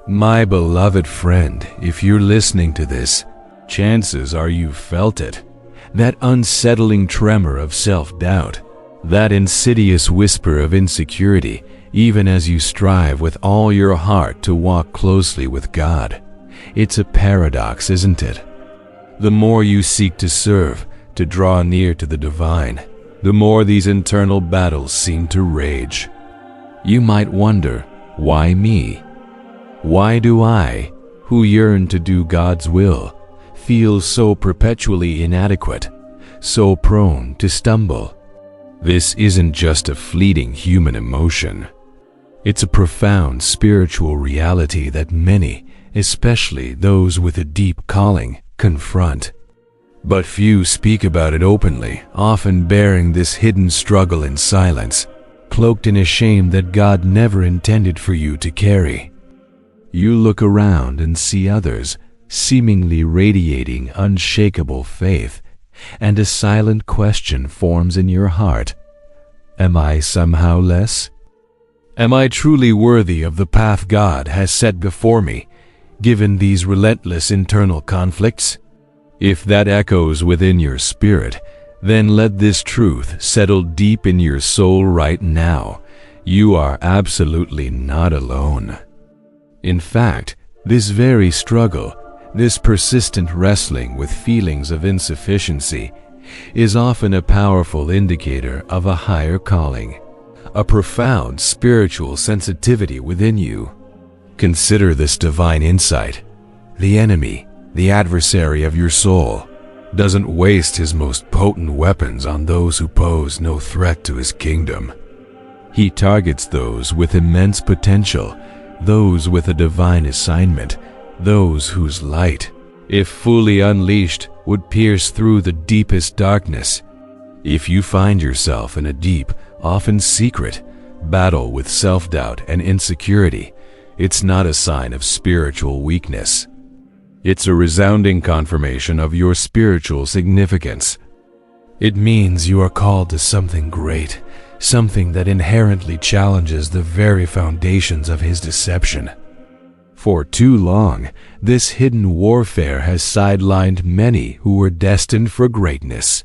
My beloved friend, if you're listening to this, chances are you've felt it. That unsettling tremor of self-doubt, that insidious whisper of insecurity, even as you strive with all your heart to walk closely with God. It's a paradox, isn't it? The more you seek to serve, to draw near to the divine, the more these internal battles seem to rage. You might wonder, why me? Why do I, who yearn to do God's will, feel so perpetually inadequate, so prone to stumble? This isn't just a fleeting human emotion. It's a profound spiritual reality that many, especially those with a deep calling, confront. But few speak about it openly, often bearing this hidden struggle in silence, cloaked in a shame that God never intended for you to carry. You look around and see others, seemingly radiating unshakable faith, and a silent question forms in your heart. Am I somehow less? Am I truly worthy of the path God has set before me, given these relentless internal conflicts? If that echoes within your spirit, then let this truth settle deep in your soul right now. You are absolutely not alone. In fact, this very struggle, this persistent wrestling with feelings of insufficiency, is often a powerful indicator of a higher calling, a profound spiritual sensitivity within you. Consider this divine insight. The enemy, the adversary of your soul, doesn't waste his most potent weapons on those who pose no threat to his kingdom. He targets those with immense potential, those with a divine assignment, those whose light, if fully unleashed, would pierce through the deepest darkness. If you find yourself in a deep, often secret, battle with self-doubt and insecurity, it's not a sign of spiritual weakness. It's a resounding confirmation of your spiritual significance. It means you are called to something great, something that inherently challenges the very foundations of his deception. For too long, this hidden warfare has sidelined many who were destined for greatness.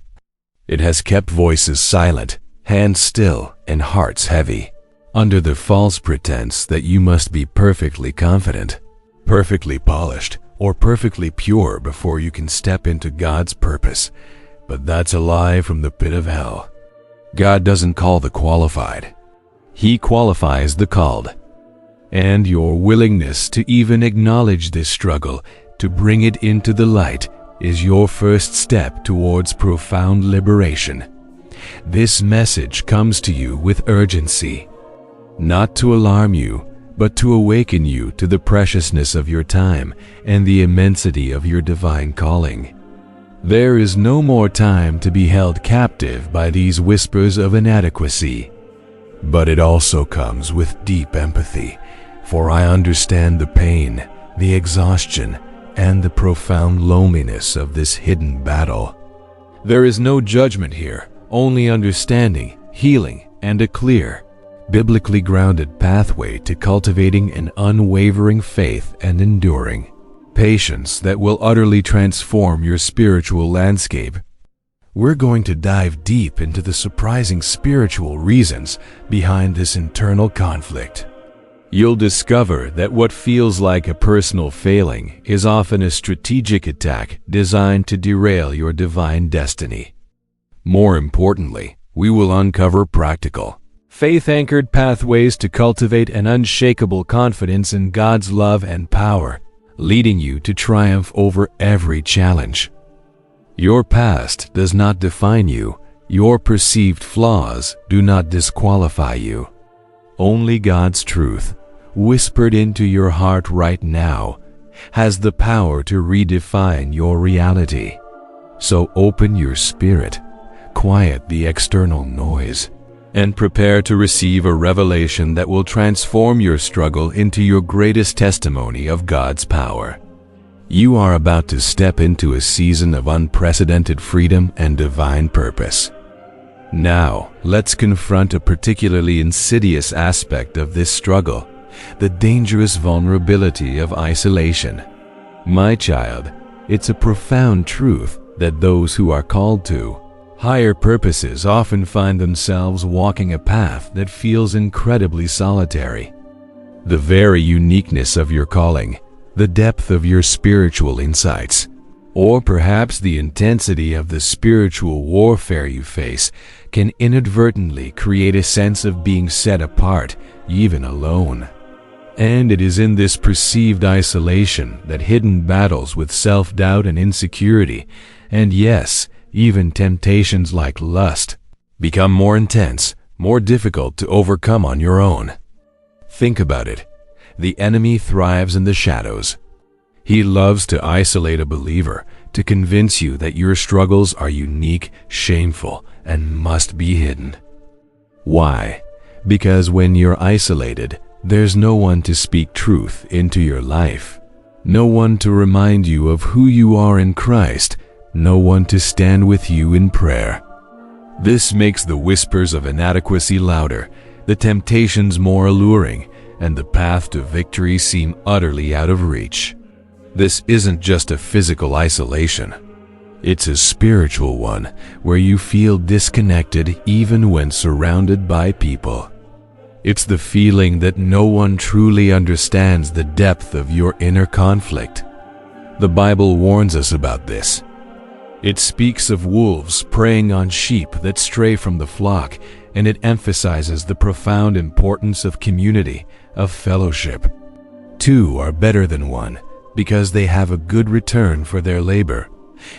It has kept voices silent, hands still, and hearts heavy, under the false pretense that you must be perfectly confident, perfectly polished, or perfectly pure before you can step into God's purpose. But that's a lie from the pit of hell. God doesn't call the qualified. He qualifies the called. And your willingness to even acknowledge this struggle, to bring it into the light, is your first step towards profound liberation. This message comes to you with urgency, not to alarm you, but to awaken you to the preciousness of your time and the immensity of your divine calling. There is no more time to be held captive by these whispers of inadequacy. But it also comes with deep empathy, for I understand the pain, the exhaustion, and the profound loneliness of this hidden battle. There is no judgment here, only understanding, healing, and a clear, biblically grounded pathway to cultivating an unwavering faith and enduring patience that will utterly transform your spiritual landscape. We're going to dive deep into the surprising spiritual reasons behind this internal conflict. You'll discover that what feels like a personal failing is often a strategic attack designed to derail your divine destiny. More importantly, we will uncover practical, faith-anchored pathways to cultivate an unshakable confidence in God's love and power, leading you to triumph over every challenge. Your past does not define you. Your perceived flaws do not disqualify you. Only God's truth, whispered into your heart right now, has the power to redefine your reality. So open your spirit, quiet the external noise, and prepare to receive a revelation that will transform your struggle into your greatest testimony of God's power. You are about to step into a season of unprecedented freedom and divine purpose. Now, let's confront a particularly insidious aspect of this struggle, the dangerous vulnerability of isolation. My child, it's a profound truth that those who are called to higher purposes often find themselves walking a path that feels incredibly solitary. The very uniqueness of your calling, the depth of your spiritual insights, or perhaps the intensity of the spiritual warfare you face can inadvertently create a sense of being set apart, even alone. And it is in this perceived isolation that hidden battles with self-doubt and insecurity, and yes, even temptations like lust, become more intense, more difficult to overcome on your own. Think about it. The enemy thrives in the shadows. He loves to isolate a believer, to convince you that your struggles are unique, shameful, and must be hidden. Why? Because when you're isolated, there's no one to speak truth into your life. No one to remind you of who you are in Christ. No one to stand with you in prayer. This makes the whispers of inadequacy louder, the temptations more alluring, and the path to victory seem utterly out of reach. This isn't just a physical isolation. It's a spiritual one, where you feel disconnected even when surrounded by people. It's the feeling that no one truly understands the depth of your inner conflict. The Bible warns us about this. It speaks of wolves preying on sheep that stray from the flock, and it emphasizes the profound importance of community, of fellowship. Two are better than one, because they have a good return for their labor.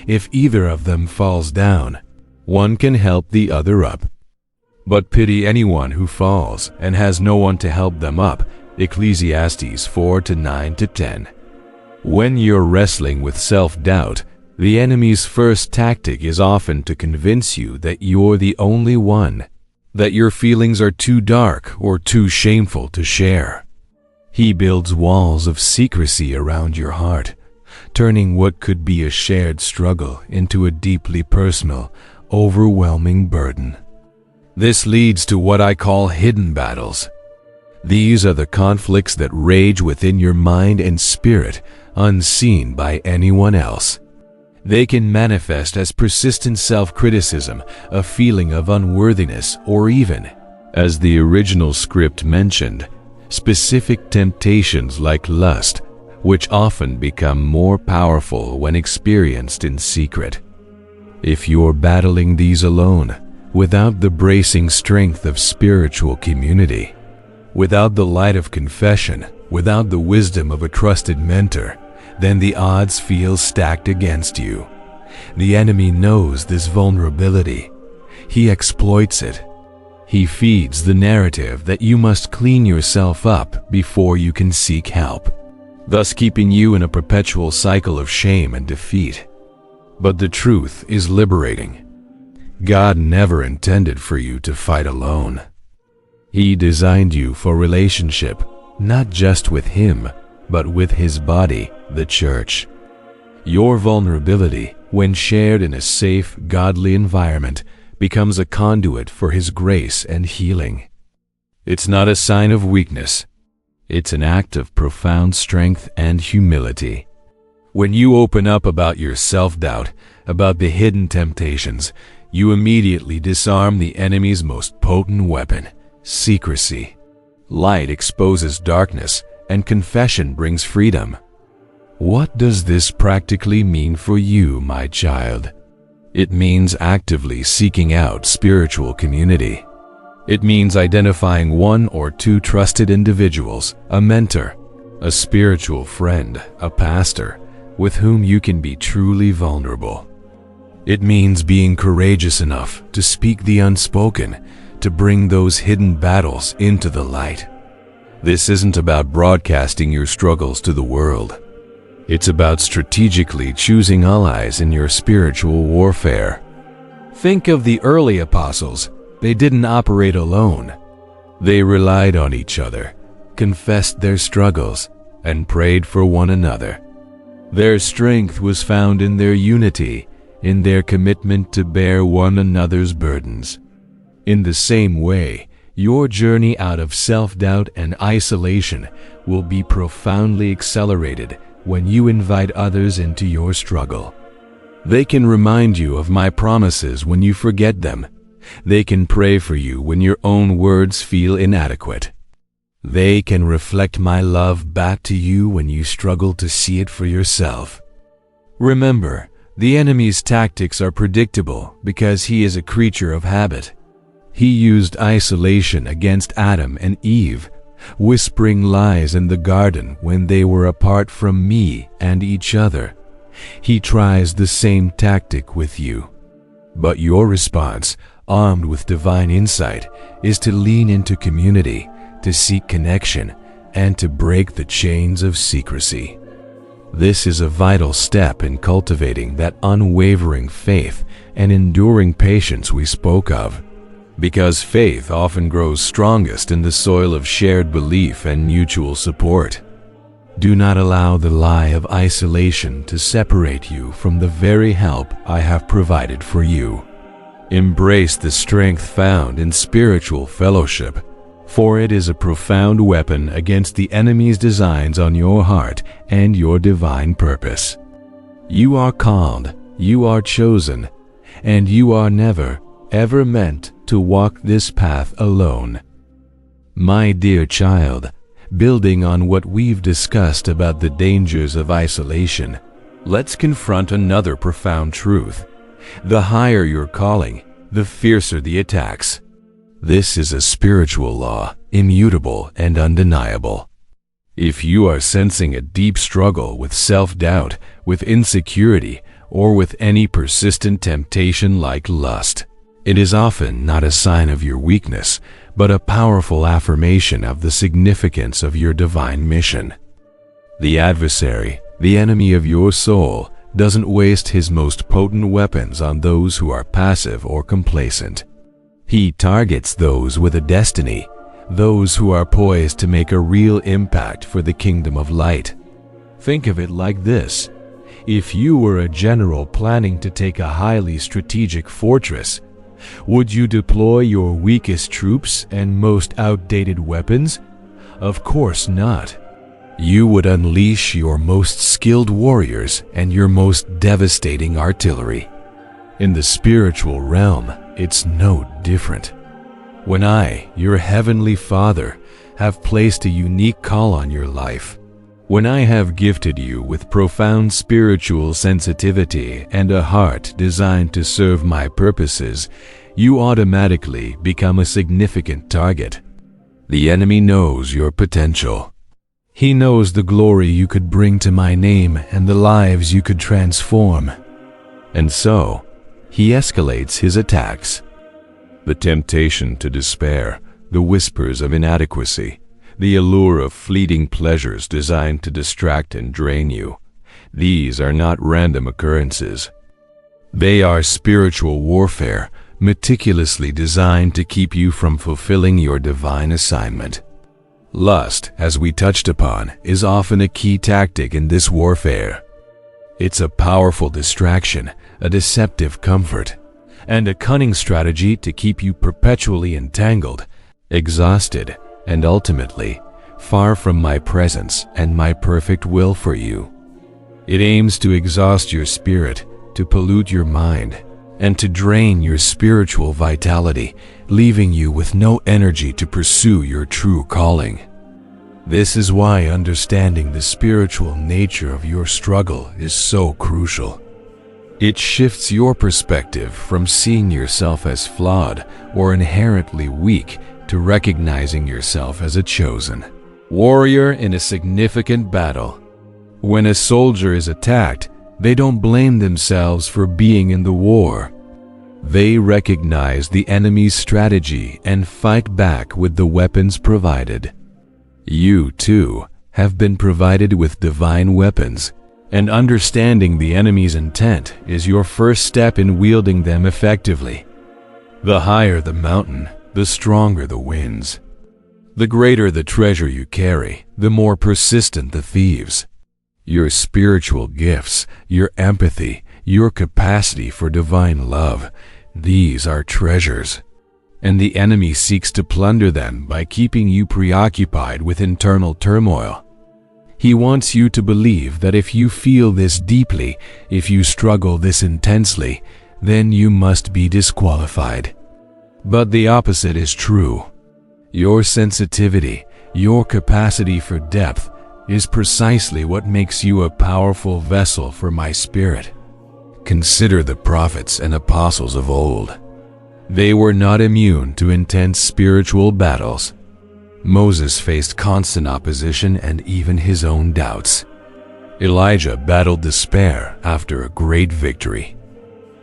If either of them falls down, one can help the other up. But pity anyone who falls and has no one to help them up. Ecclesiastes 4:9-10. When you're wrestling with self-doubt, the enemy's first tactic is often to convince you that you're the only one, that your feelings are too dark or too shameful to share. He builds walls of secrecy around your heart, turning what could be a shared struggle into a deeply personal, overwhelming burden. This leads to what I call hidden battles. These are the conflicts that rage within your mind and spirit, unseen by anyone else. They can manifest as persistent self-criticism, a feeling of unworthiness, or even, as the original script mentioned, specific temptations like lust, which often become more powerful when experienced in secret. If you're battling these alone, without the bracing strength of spiritual community, without the light of confession, without the wisdom of a trusted mentor, then the odds feel stacked against you. The enemy knows this vulnerability. He exploits it. He feeds the narrative that you must clean yourself up before you can seek help, thus keeping you in a perpetual cycle of shame and defeat. But the truth is liberating. God never intended for you to fight alone. He designed you for relationship, not just with Him, but with His body, the church. Your vulnerability, when shared in a safe, godly environment, becomes a conduit for His grace and healing. It's not a sign of weakness. It's an act of profound strength and humility. When you open up about your self-doubt, about the hidden temptations, you immediately disarm the enemy's most potent weapon, secrecy. Light exposes darkness, and confession brings freedom. What does this practically mean for you, my child? It means actively seeking out spiritual community. It means identifying one or two trusted individuals, a mentor, a spiritual friend, a pastor, with whom you can be truly vulnerable. It means being courageous enough to speak the unspoken, to bring those hidden battles into the light. This isn't about broadcasting your struggles to the world. It's about strategically choosing allies in your spiritual warfare. Think of the early apostles. They didn't operate alone. They relied on each other, confessed their struggles, and prayed for one another. Their strength was found in their unity, in their commitment to bear one another's burdens. In the same way, Your journey out of self-doubt and isolation will be profoundly accelerated when you invite others into your struggle. They can remind you of my promises when you forget them. They can pray for you when your own words feel inadequate. They can reflect my love back to you when you struggle to see it for yourself. Remember, the enemy's tactics are predictable because he is a creature of habit. He used isolation against Adam and Eve, whispering lies in the garden when they were apart from me and each other. He tries the same tactic with you. But your response, armed with divine insight, is to lean into community, to seek connection, and to break the chains of secrecy. This is a vital step in cultivating that unwavering faith and enduring patience we spoke of, because faith often grows strongest in the soil of shared belief and mutual support. Do not allow the lie of isolation to separate you from the very help I have provided for you. Embrace the strength found in spiritual fellowship, for it is a profound weapon against the enemy's designs on your heart and your divine purpose. You are called, you are chosen, and you are never, ever meant to walk this path alone. My dear child, building on what we've discussed about the dangers of isolation, let's confront another profound truth. The higher your calling, the fiercer the attacks. This is a spiritual law, immutable and undeniable. If you are sensing a deep struggle with self-doubt, with insecurity, or with any persistent temptation like lust, it is often not a sign of your weakness, but a powerful affirmation of the significance of your divine mission. The adversary, the enemy of your soul, doesn't waste his most potent weapons on those who are passive or complacent. He targets those with a destiny, those who are poised to make a real impact for the kingdom of light. Think of it like this. If you were a general planning to take a highly strategic fortress, would you deploy your weakest troops and most outdated weapons? Of course not. You would unleash your most skilled warriors and your most devastating artillery. In the spiritual realm, it's no different. When I, your heavenly Father, have placed a unique call on your life, when I have gifted you with profound spiritual sensitivity and a heart designed to serve my purposes, you automatically become a significant target. The enemy knows your potential. He knows the glory you could bring to my name and the lives you could transform. And so, he escalates his attacks. The temptation to despair, the whispers of inadequacy, the allure of fleeting pleasures designed to distract and drain you. These are not random occurrences. They are spiritual warfare, meticulously designed to keep you from fulfilling your divine assignment. Lust, as we touched upon, is often a key tactic in this warfare. It's a powerful distraction, a deceptive comfort, and a cunning strategy to keep you perpetually entangled, exhausted, and ultimately, far from my presence and my perfect will for you. It aims to exhaust your spirit, to pollute your mind, and to drain your spiritual vitality, leaving you with no energy to pursue your true calling. This is why understanding the spiritual nature of your struggle is so crucial. It shifts your perspective from seeing yourself as flawed or inherently weak to recognizing yourself as a chosen warrior in a significant battle. When a soldier is attacked, they don't blame themselves for being in the war. They recognize the enemy's strategy and fight back with the weapons provided. You, too, have been provided with divine weapons, and understanding the enemy's intent is your first step in wielding them effectively. The higher the mountain, the stronger the winds. The greater the treasure you carry, the more persistent the thieves. Your spiritual gifts, your empathy, your capacity for divine love, these are treasures. and the enemy seeks to plunder them by keeping you preoccupied with internal turmoil. He wants you to believe that if you feel this deeply, if you struggle this intensely, then you must be disqualified. But the opposite is true. Your sensitivity, your capacity for depth, is precisely what makes you a powerful vessel for my Spirit. Consider the prophets and apostles of old. They were not immune to intense spiritual battles. Moses faced constant opposition and even his own doubts. Elijah battled despair after a great victory.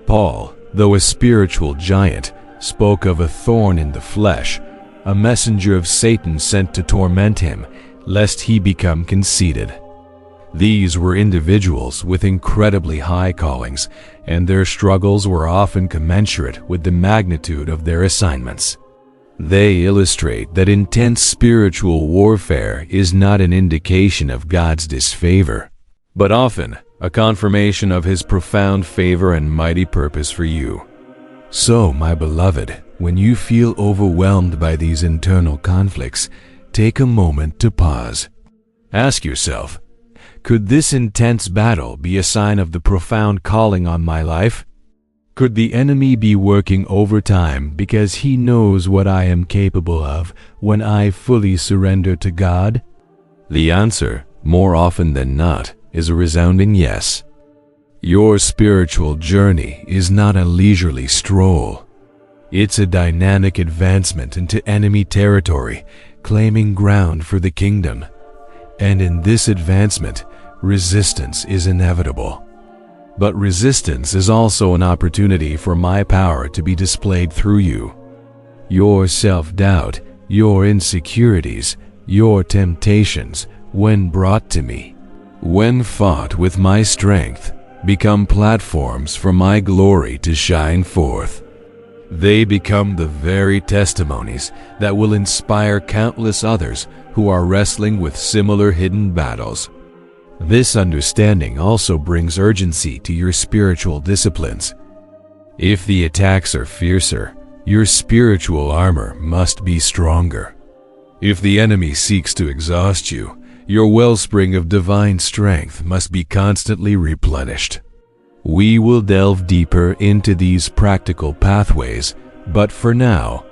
Paul, though a spiritual giant, spoke of a thorn in the flesh, a messenger of Satan sent to torment him, lest he become conceited. These were individuals with incredibly high callings, and their struggles were often commensurate with the magnitude of their assignments. They illustrate that intense spiritual warfare is not an indication of God's disfavor, but often a confirmation of His profound favor and mighty purpose for you. So, my beloved, when you feel overwhelmed by these internal conflicts, take a moment to pause. Ask yourself, could this intense battle be a sign of the profound calling on my life? Could the enemy be working overtime because he knows what I am capable of when I fully surrender to God? The answer, more often than not, is a resounding yes. Your spiritual journey is not a leisurely stroll. It's a dynamic advancement into enemy territory, claiming ground for the kingdom. And in this advancement, resistance is inevitable. But resistance is also an opportunity for my power to be displayed through you. Your self-doubt, your insecurities, your temptations, when brought to me, when fought with my strength, become platforms for my glory to shine forth. They become the very testimonies that will inspire countless others who are wrestling with similar hidden battles. This understanding also brings urgency to your spiritual disciplines. If the attacks are fiercer, your spiritual armor must be stronger. If the enemy seeks to exhaust you, your wellspring of divine strength must be constantly replenished. We will delve deeper into these practical pathways, but for now,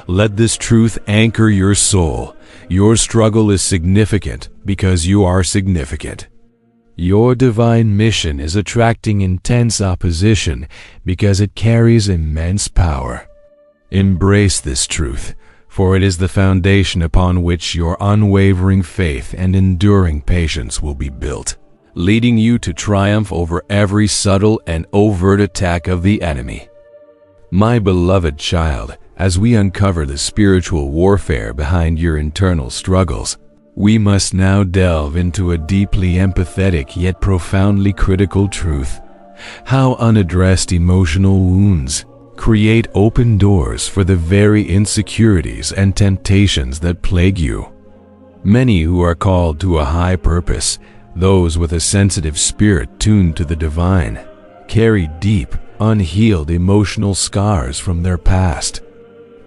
let this truth anchor your soul. Your struggle is significant because you are significant. Your divine mission is attracting intense opposition because it carries immense power. Embrace this truth, for it is the foundation upon which your unwavering faith and enduring patience will be built, leading you to triumph over every subtle and overt attack of the enemy. My beloved child, as we uncover the spiritual warfare behind your internal struggles, we must now delve into a deeply empathetic yet profoundly critical truth: how unaddressed emotional wounds create open doors for the very insecurities and temptations that plague you. Many who are called to a high purpose, those with a sensitive spirit tuned to the divine, carry deep, unhealed emotional scars from their past.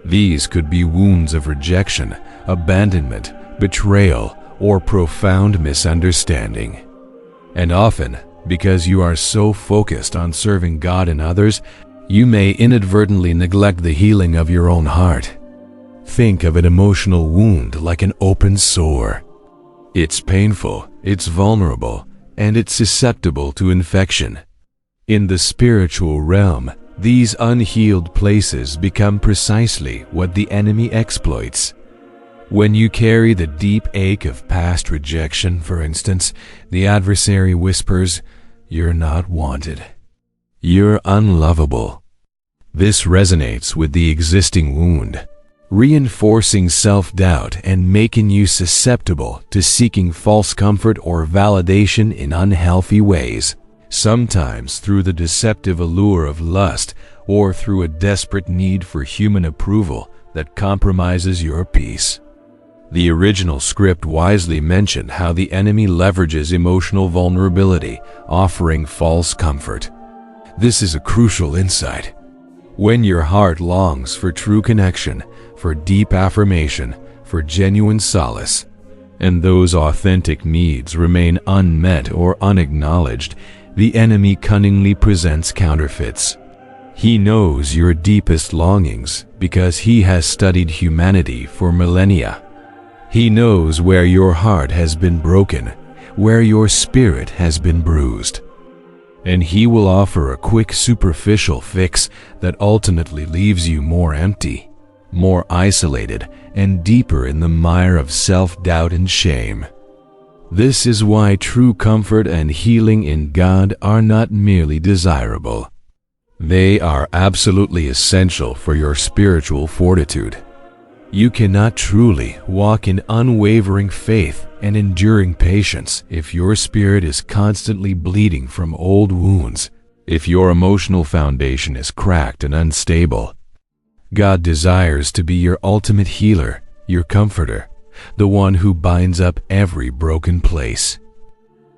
These could be wounds of rejection, abandonment, betrayal, or profound misunderstanding. And often, because you are so focused on serving God and others, you may inadvertently neglect the healing of your own heart. Think of an emotional wound like an open sore. It's painful, it's vulnerable, and it's susceptible to infection. In the spiritual realm, these unhealed places become precisely what the enemy exploits. When you carry the deep ache of past rejection, for instance, the adversary whispers, "You're not wanted. You're unlovable." This resonates with the existing wound, reinforcing self-doubt and making you susceptible to seeking false comfort or validation in unhealthy ways, sometimes through the deceptive allure of lust or through a desperate need for human approval that compromises your peace. The original script wisely mentioned how the enemy leverages emotional vulnerability, offering false comfort. This is a crucial insight. When your heart longs for true connection, for deep affirmation, for genuine solace, and those authentic needs remain unmet or unacknowledged, the enemy cunningly presents counterfeits. He knows your deepest longings because he has studied humanity for millennia. He knows where your heart has been broken, where your spirit has been bruised. And he will offer a quick superficial fix that ultimately leaves you more empty, more isolated, and deeper in the mire of self-doubt and shame. This is why true comfort and healing in God are not merely desirable. They are absolutely essential for your spiritual fortitude. You cannot truly walk in unwavering faith and enduring patience if your spirit is constantly bleeding from old wounds, if your emotional foundation is cracked and unstable. God desires to be your ultimate healer, your comforter, the one who binds up every broken place.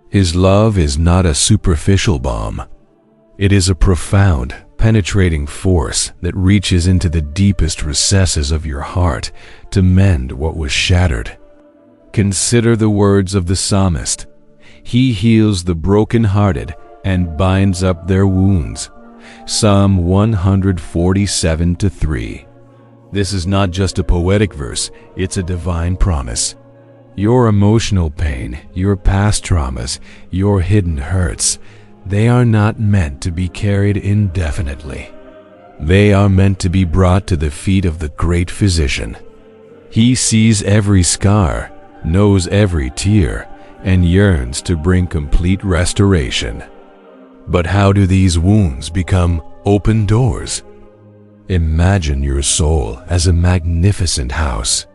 His love is not a superficial balm. It is a profound, penetrating force that reaches into the deepest recesses of your heart to mend what was shattered. Consider the words of the psalmist. He heals the brokenhearted and binds up their wounds. Psalm 147:3. This is not just a poetic verse, it's a divine promise. Your emotional pain, your past traumas, your hidden hurts, they are not meant to be carried indefinitely. They are meant to be brought to the feet of the great physician. He sees every scar, knows every tear, and yearns to bring complete restoration. But how do these wounds become open doors? Imagine your soul as a magnificent house.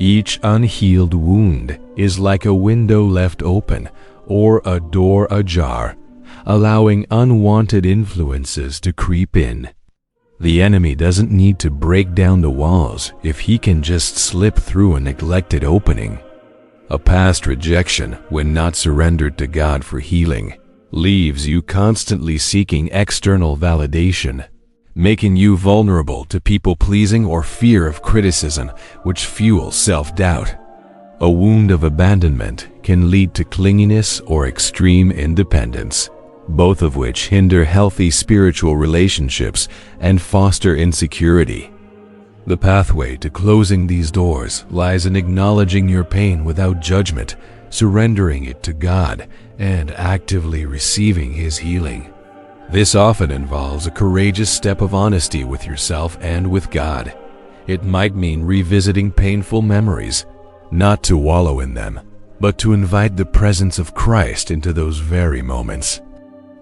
Each unhealed wound is like a window left open or a door ajar, allowing unwanted influences to creep in. The enemy doesn't need to break down the walls if he can just slip through a neglected opening. A past rejection, when not surrendered to God for healing, leaves you constantly seeking external validation, making you vulnerable to people-pleasing or fear of criticism, which fuels self-doubt. A wound of abandonment can lead to clinginess or extreme independence, both of which hinder healthy spiritual relationships and foster insecurity. The pathway to closing these doors lies in acknowledging your pain without judgment, surrendering it to God, and actively receiving His healing. This often involves a courageous step of honesty with yourself and with God. It might mean revisiting painful memories, not to wallow in them, but to invite the presence of Christ into those very moments.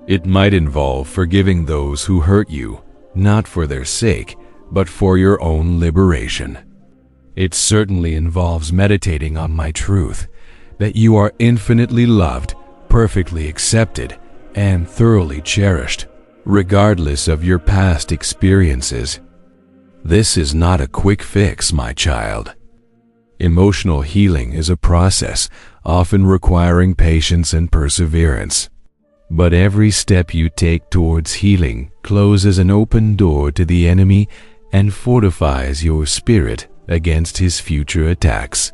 It might involve forgiving those who hurt you, not for their sake, but for your own liberation. It certainly involves meditating on my truth, that you are infinitely loved, perfectly accepted, and thoroughly cherished, regardless of your past experiences. This is not a quick fix, my child. Emotional healing is a process, often requiring patience and perseverance. But every step you take towards healing closes an open door to the enemy and fortifies your spirit against his future attacks.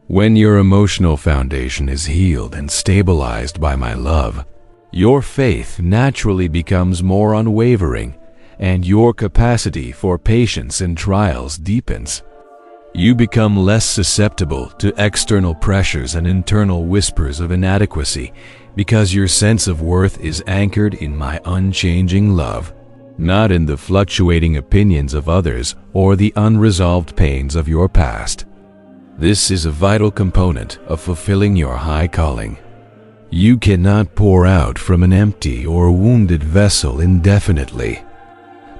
When your emotional foundation is healed and stabilized by my love, your faith naturally becomes more unwavering, and your capacity for patience in trials deepens. You become less susceptible to external pressures and internal whispers of inadequacy, because your sense of worth is anchored in my unchanging love, not in the fluctuating opinions of others or the unresolved pains of your past. This is a vital component of fulfilling your high calling. You cannot pour out from an empty or wounded vessel indefinitely.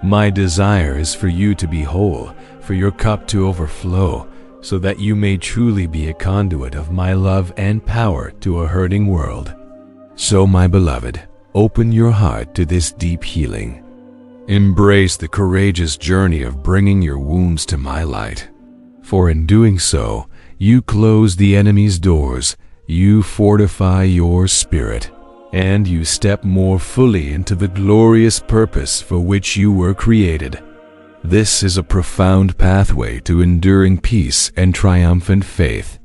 My desire is for you to be whole, for your cup to overflow, so that you may truly be a conduit of my love and power to a hurting world. So, my beloved, open your heart to this deep healing. Embrace the courageous journey of bringing your wounds to my light. For in doing so, you close the enemy's doors, you fortify your spirit, and you step more fully into the glorious purpose for which you were created. This is a profound pathway to enduring peace and triumphant faith.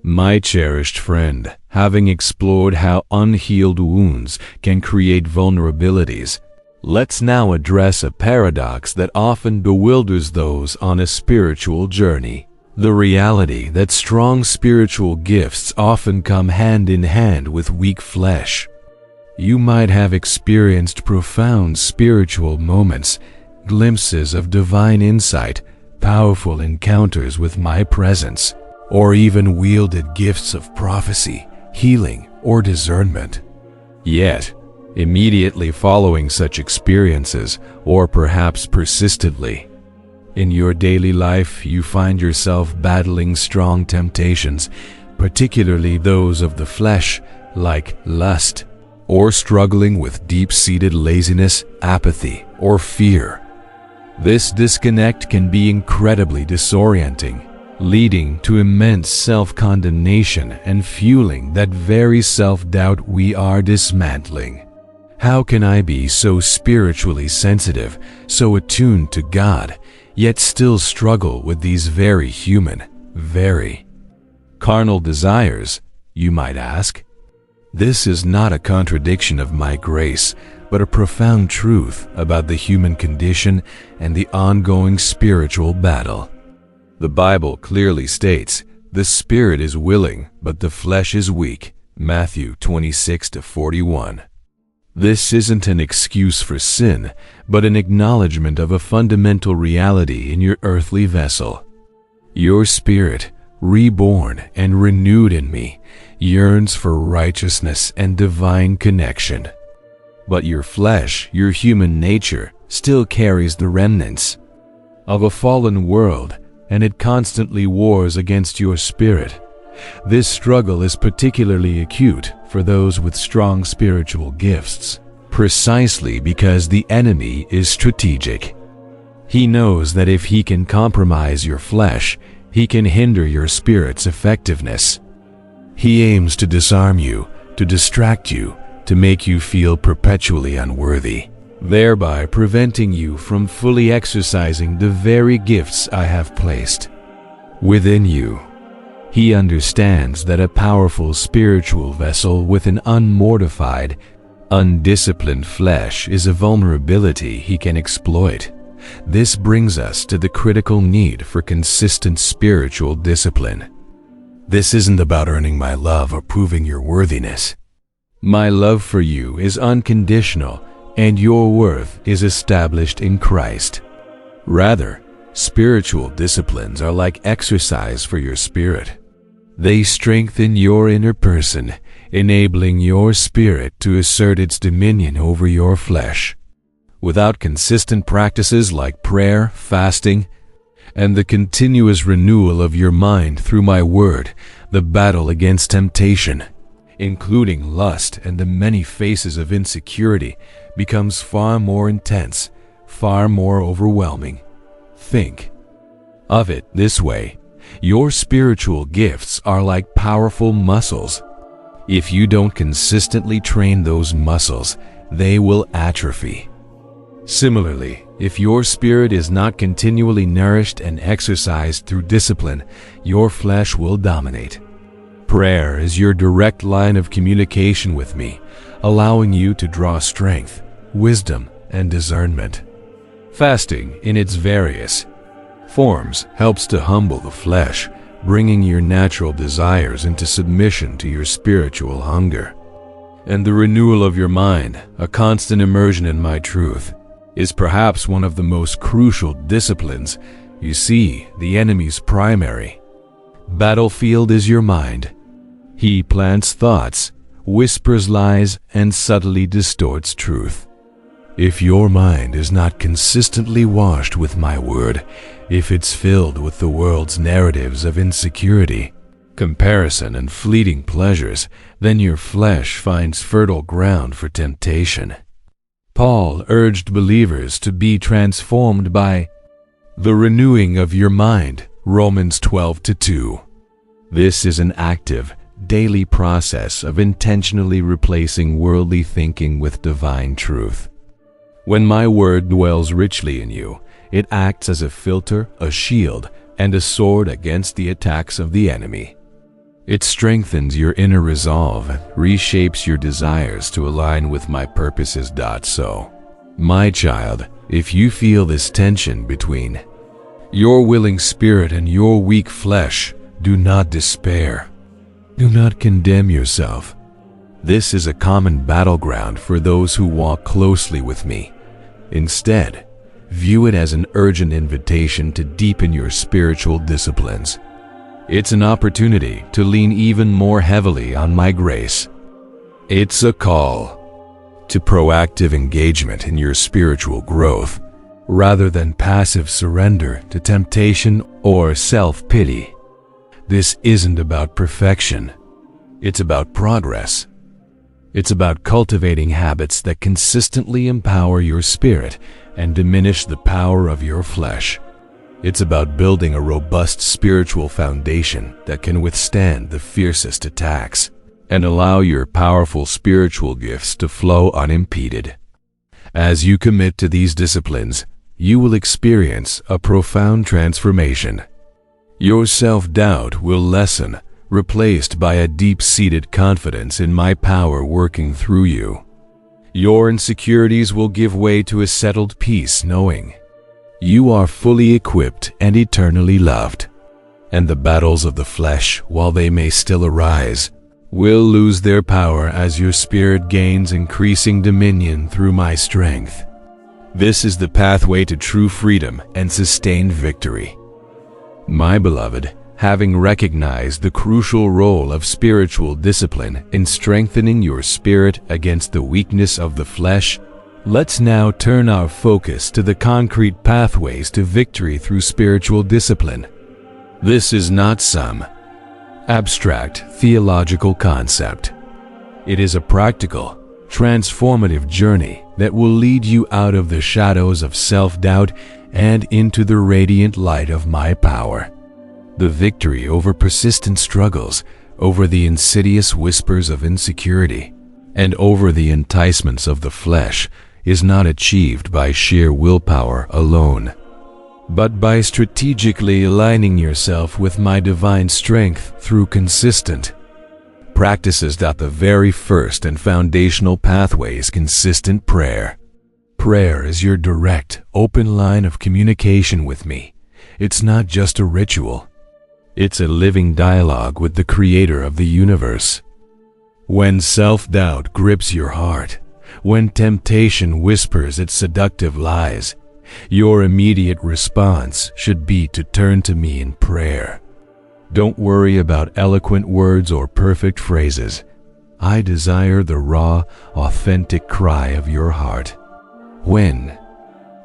My cherished friend, having explored how unhealed wounds can create vulnerabilities, let's now address a paradox that often bewilders those on a spiritual journey. The reality that strong spiritual gifts often come hand in hand with weak flesh. You might have experienced profound spiritual moments, glimpses of divine insight, powerful encounters with my presence, or even wielded gifts of prophecy, healing, or discernment. Yet, immediately following such experiences, or perhaps persistently, in your daily life you find yourself battling strong temptations, particularly those of the flesh, like lust, or struggling with deep-seated laziness, apathy, or fear. This disconnect can be incredibly disorienting, leading to immense self-condemnation and fueling that very self-doubt we are dismantling. How can I be so spiritually sensitive, so attuned to God, yet still struggle with these very human, very carnal desires, you might ask? This is not a contradiction of my grace, but a profound truth about the human condition and the ongoing spiritual battle. The Bible clearly states, "The spirit is willing, but the flesh is weak." Matthew 26-41. This isn't an excuse for sin, but an acknowledgement of a fundamental reality in your earthly vessel. Your spirit, reborn and renewed in me, yearns for righteousness and divine connection. But your flesh, your human nature, still carries the remnants of a fallen world, and it constantly wars against your spirit. This struggle is particularly acute for those with strong spiritual gifts, precisely because the enemy is strategic. He knows that if he can compromise your flesh, he can hinder your spirit's effectiveness. He aims to disarm you, to distract you, to make you feel perpetually unworthy, thereby preventing you from fully exercising the very gifts I have placed within you. He understands that a powerful spiritual vessel with an unmortified, undisciplined flesh is a vulnerability he can exploit. This brings us to the critical need for consistent spiritual discipline. This isn't about earning my love or proving your worthiness. My love for you is unconditional, and your worth is established in Christ. Rather, spiritual disciplines are like exercise for your spirit. They strengthen your inner person, enabling your spirit to assert its dominion over your flesh. Without consistent practices like prayer, fasting, and the continuous renewal of your mind through my word, the battle against temptation, including lust and the many faces of insecurity, becomes far more intense, far more overwhelming. Think of it this way: your spiritual gifts are like powerful muscles. If you don't consistently train those muscles, they will atrophy. Similarly, if your spirit is not continually nourished and exercised through discipline, your flesh will dominate. Prayer is your direct line of communication with me, allowing you to draw strength, wisdom, and discernment. Fasting, in its various forms, helps to humble the flesh, bringing your natural desires into submission to your spiritual hunger. And the renewal of your mind, a constant immersion in my truth, is perhaps one of the most crucial disciplines. You see, the enemy's primary battlefield is your mind. He plants thoughts, whispers lies, and subtly distorts truth. If your mind is not consistently washed with my word, if it's filled with the world's narratives of insecurity, comparison, and fleeting pleasures, then your flesh finds fertile ground for temptation. Paul urged believers to be transformed by the renewing of your mind, Romans 12:2. This is an active, daily process of intentionally replacing worldly thinking with divine truth. When my word dwells richly in you, it acts as a filter, a shield, and a sword against the attacks of the enemy. It strengthens your inner resolve and reshapes your desires to align with my purposes. So, my child, if you feel this tension between your willing spirit and your weak flesh, do not despair. Do not condemn yourself. This is a common battleground for those who walk closely with me. Instead, view it as an urgent invitation to deepen your spiritual disciplines. It's an opportunity to lean even more heavily on my grace. It's a call to proactive engagement in your spiritual growth, rather than passive surrender to temptation or self-pity. This isn't about perfection. It's about progress. It's about cultivating habits that consistently empower your spirit and diminish the power of your flesh. It's about building a robust spiritual foundation that can withstand the fiercest attacks and allow your powerful spiritual gifts to flow unimpeded. As you commit to these disciplines, you will experience a profound transformation. Your self-doubt will lessen, replaced by a deep-seated confidence in my power working through you. Your insecurities will give way to a settled peace, knowing you are fully equipped and eternally loved. And the battles of the flesh, while they may still arise, will lose their power as your spirit gains increasing dominion through my strength. This is the pathway to true freedom and sustained victory. My beloved, having recognized the crucial role of spiritual discipline in strengthening your spirit against the weakness of the flesh, let's now turn our focus to the concrete pathways to victory through spiritual discipline. This is not some abstract theological concept. It is a practical, transformative journey that will lead you out of the shadows of self-doubt and into the radiant light of my power. The victory over persistent struggles, over the insidious whispers of insecurity, and over the enticements of the flesh is not achieved by sheer willpower alone, but by strategically aligning yourself with my divine strength through consistent practices. The very first and foundational pathway is consistent prayer. Prayer is your direct, open line of communication with me. It's not just a ritual. It's a living dialogue with the Creator of the universe. When self-doubt grips your heart, when temptation whispers its seductive lies, your immediate response should be to turn to me in prayer. Don't worry about eloquent words or perfect phrases. I desire the raw, authentic cry of your heart. When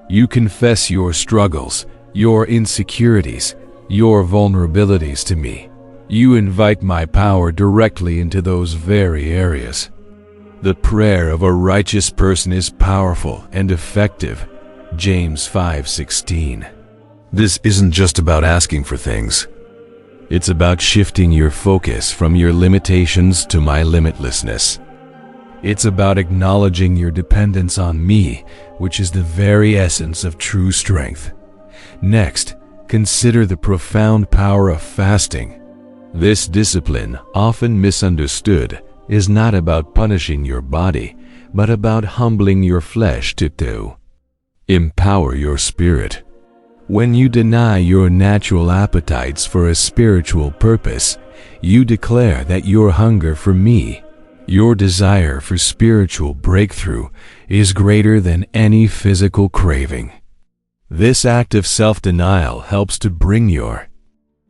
you confess your struggles, your insecurities, your vulnerabilities to me, you invite my power directly into those very areas. The prayer of a righteous person is powerful and effective. James 5:16. This isn't just about asking for things. It's about shifting your focus from your limitations to my limitlessness. It's about acknowledging your dependence on me, which is the very essence of true strength. Next, consider the profound power of fasting. This discipline, often misunderstood, is not about punishing your body, but about humbling your flesh to empower your spirit. When you deny your natural appetites for a spiritual purpose, you declare that your hunger for me, your desire for spiritual breakthrough, is greater than any physical craving. This act of self-denial helps to bring your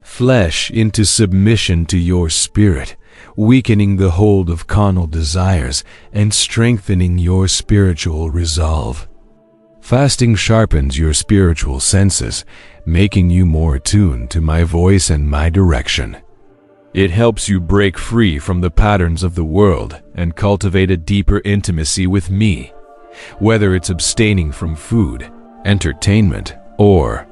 flesh into submission to your spirit, weakening the hold of carnal desires and strengthening your spiritual resolve. Fasting sharpens your spiritual senses, making you more attuned to my voice and my direction. It helps you break free from the patterns of the world and cultivate a deeper intimacy with me, whether it's abstaining from food, entertainment, or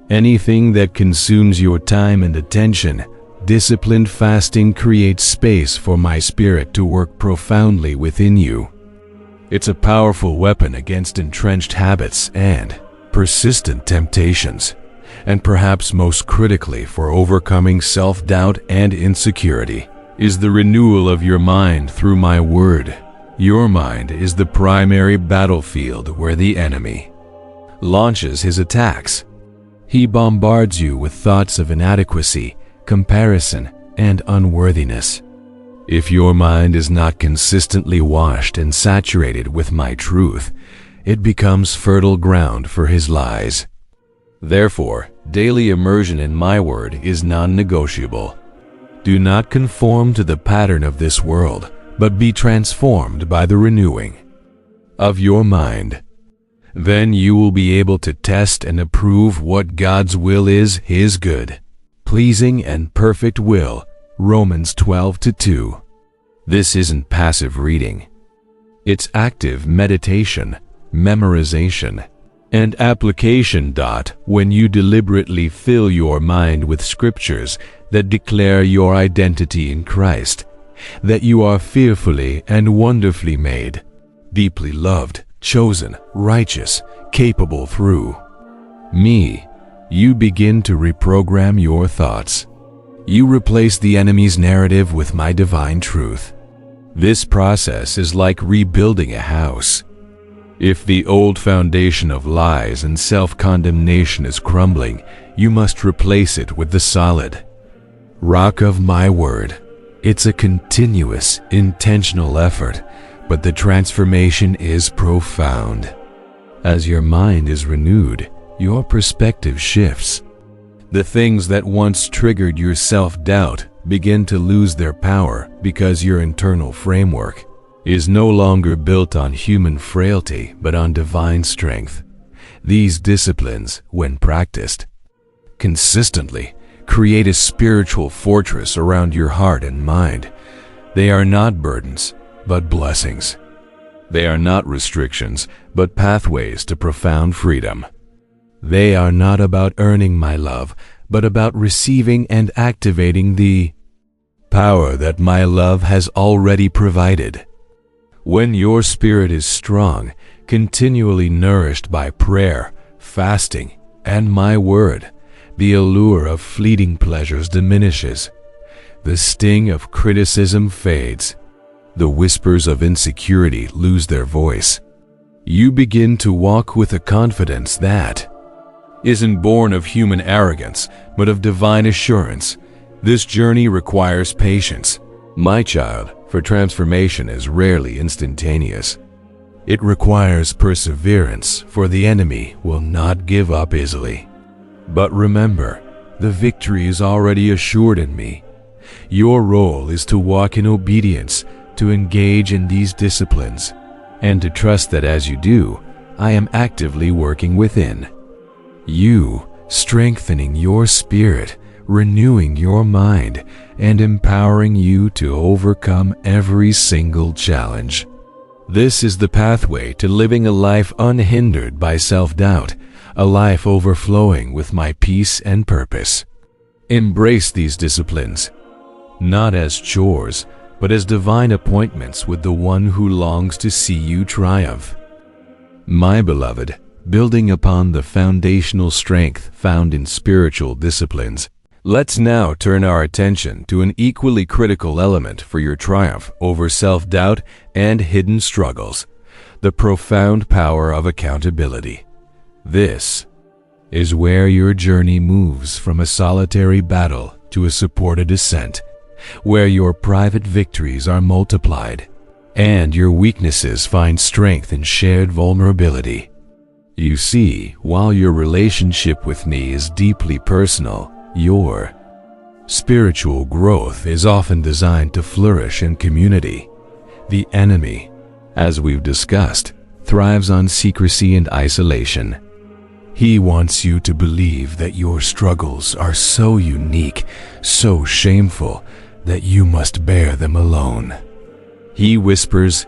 anything that consumes your time and attention. Disciplined fasting creates space for my spirit to work profoundly within you. It's a powerful weapon against entrenched habits and persistent temptations, and perhaps most critically for overcoming self-doubt and insecurity, is the renewal of your mind through my word. Your mind is the primary battlefield where the enemy launches his attacks. He bombards you with thoughts of inadequacy, comparison, and unworthiness. If your mind is not consistently washed and saturated with my truth, it becomes fertile ground for his lies. Therefore, daily immersion in my word is non-negotiable. Do not conform to the pattern of this world, but be transformed by the renewing of your mind. Then you will be able to test and approve what God's will is, his good, pleasing, and perfect will. Romans 12:2. This isn't passive reading. It's active meditation, memorization, and application. When you deliberately fill your mind with scriptures that declare your identity in Christ, that you are fearfully and wonderfully made, deeply loved, chosen, righteous, capable through me, you begin to reprogram your thoughts. You replace the enemy's narrative with my divine truth. This process is like rebuilding a house. If the old foundation of lies and self-condemnation is crumbling, you must replace it with the solid rock of my word. It's a continuous, intentional effort, but the transformation is profound. As your mind is renewed, your perspective shifts. The things that once triggered your self-doubt begin to lose their power because your internal framework is no longer built on human frailty but on divine strength. These disciplines, when practiced consistently, create a spiritual fortress around your heart and mind. They are not burdens, but blessings. They are not restrictions, but pathways to profound freedom. They are not about earning my love, but about receiving and activating the power that my love has already provided. When your spirit is strong, continually nourished by prayer, fasting, and my word, the allure of fleeting pleasures diminishes. The sting of criticism fades. The whispers of insecurity lose their voice. You begin to walk with a confidence that isn't born of human arrogance, but of divine assurance. This journey requires patience, my child, for transformation is rarely instantaneous. It requires perseverance, for the enemy will not give up easily. But remember, the victory is already assured in me. Your role is to walk in obedience, to engage in these disciplines, and to trust that as you do, I am actively working within you, strengthening your spirit, renewing your mind, and empowering you to overcome every single challenge. This is the pathway to living a life unhindered by self-doubt, a life overflowing with my peace and purpose. Embrace these disciplines, not as chores, but as divine appointments with the one who longs to see you triumph. My beloved, building upon the foundational strength found in spiritual disciplines, let's now turn our attention to an equally critical element for your triumph over self-doubt and hidden struggles: the profound power of accountability. This is where your journey moves from a solitary battle to a supported ascent, where your private victories are multiplied and your weaknesses find strength in shared vulnerability. You see, while your relationship with me is deeply personal, your spiritual growth is often designed to flourish in community. The enemy, as we've discussed, thrives on secrecy and isolation. He wants you to believe that your struggles are so unique, so shameful, that you must bear them alone. He whispers,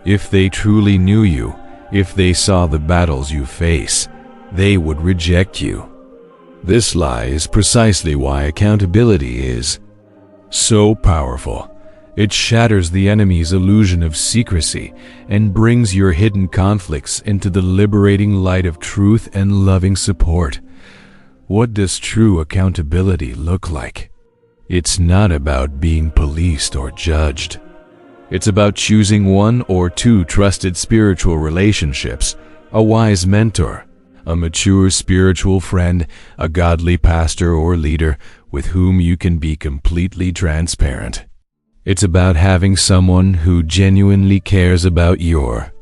if they truly knew you, if they saw the battles you face, they would reject you. This lie is precisely why accountability is So powerful, it shatters the enemy's illusion of secrecy and brings your hidden conflicts into the liberating light of truth and loving support. What does true accountability look like? It's not about being policed or judged. It's about choosing one or two trusted spiritual relationships, a wise mentor, a mature spiritual friend, a godly pastor or leader with whom you can be completely transparent. It's about having someone who genuinely cares about your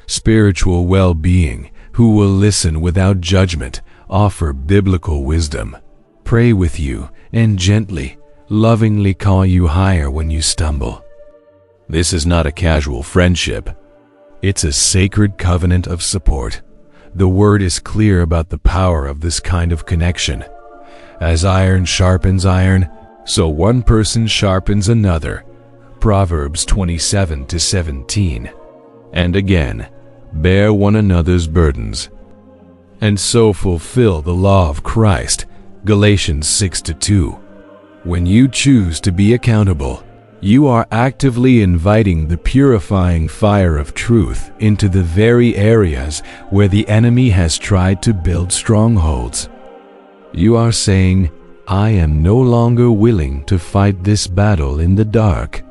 spiritual well-being, who will listen without judgment, offer biblical wisdom, pray with you, and gently, lovingly call you higher when you stumble. This is not a casual friendship. It's a sacred covenant of support. The word is clear about the power of this kind of connection. As iron sharpens iron, so one person sharpens another. Proverbs 27:17. And again, bear one another's burdens, and so fulfill the law of Christ. Galatians 6:2. When you choose to be accountable, you are actively inviting the purifying fire of truth into the very areas where the enemy has tried to build strongholds. You are saying, I am no longer willing to fight this battle in the dark.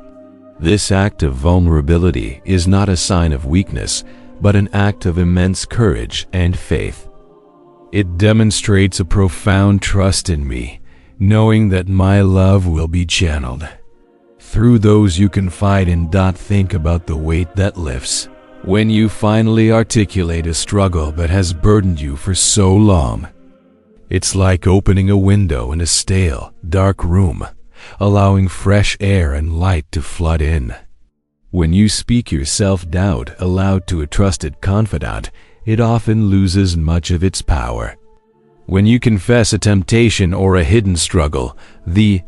This act of vulnerability is not a sign of weakness, but an act of immense courage and faith. It demonstrates a profound trust in me, knowing that my love will be channeled through those you confide in. Think about the weight that lifts when you finally articulate a struggle that has burdened you for so long. It's like opening a window in a stale, dark room, allowing fresh air and light to flood in. When you speak your self-doubt aloud to a trusted confidant, it often loses much of its power. When you confess a temptation or a hidden struggle, the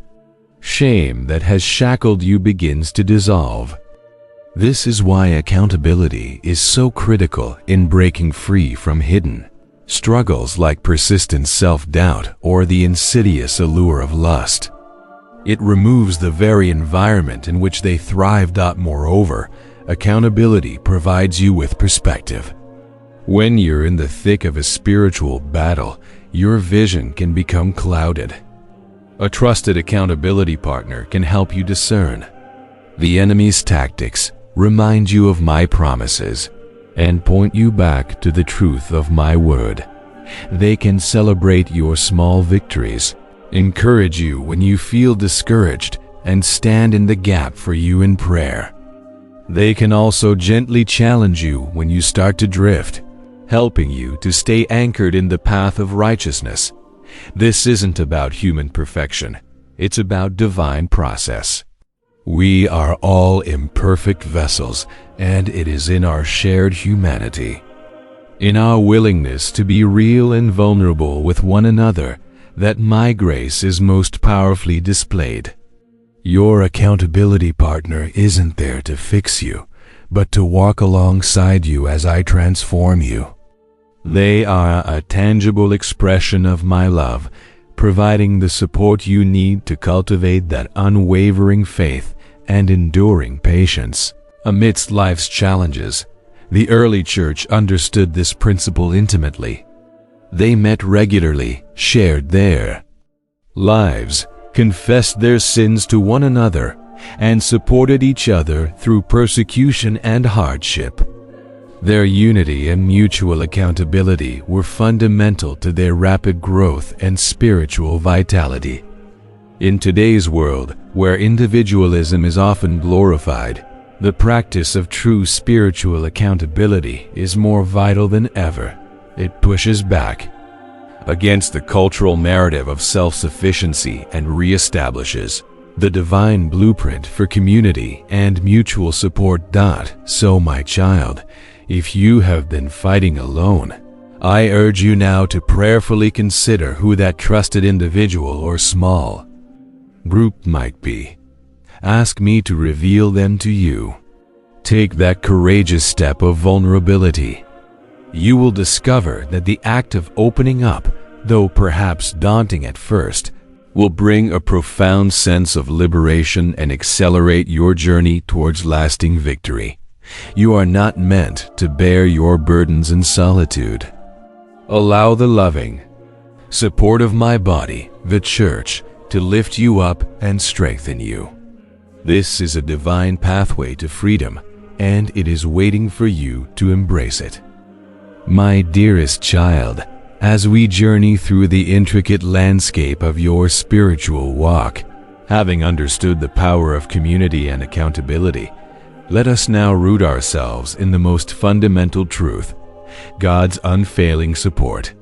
shame that has shackled you begins to dissolve. This is why accountability is so critical in breaking free from hidden struggles like persistent self-doubt or the insidious allure of lust. It removes the very environment in which they thrive. Moreover, accountability provides you with perspective. When you're in the thick of a spiritual battle, your vision can become clouded. A trusted accountability partner can help you discern the enemy's tactics, remind you of my promises, and point you back to the truth of my word. They can celebrate your small victories, encourage you when you feel discouraged, and stand in the gap for you in prayer. They can also gently challenge you when you start to drift, helping you to stay anchored in the path of righteousness. This isn't about human perfection, it's about divine process. We are all imperfect vessels, and it is in our shared humanity, in our willingness to be real and vulnerable with one another, that my grace is most powerfully displayed. Your accountability partner isn't there to fix you, but to walk alongside you as I transform you. They are a tangible expression of my love, providing the support you need to cultivate that unwavering faith and enduring patience amidst life's challenges. The early church understood this principle intimately. They met regularly, shared their lives, confessed their sins to one another, and supported each other through persecution and hardship. Their unity and mutual accountability were fundamental to their rapid growth and spiritual vitality. In today's world, where individualism is often glorified, the practice of true spiritual accountability is more vital than ever. It pushes back against the cultural narrative of self-sufficiency and reestablishes the divine blueprint for community and mutual support. So, my child, if you have been fighting alone, I urge you now to prayerfully consider who that trusted individual or small group might be. Ask me to reveal them to you. Take that courageous step of vulnerability. You will discover that the act of opening up, though perhaps daunting at first, will bring a profound sense of liberation and accelerate your journey towards lasting victory. You are not meant to bear your burdens in solitude. Allow the loving support of my body, the church, to lift you up and strengthen you. This is a divine pathway to freedom, and it is waiting for you to embrace it. My dearest child, as we journey through the intricate landscape of your spiritual walk, having understood the power of community and accountability, let us now root ourselves in the most fundamental truth: God's unfailing support.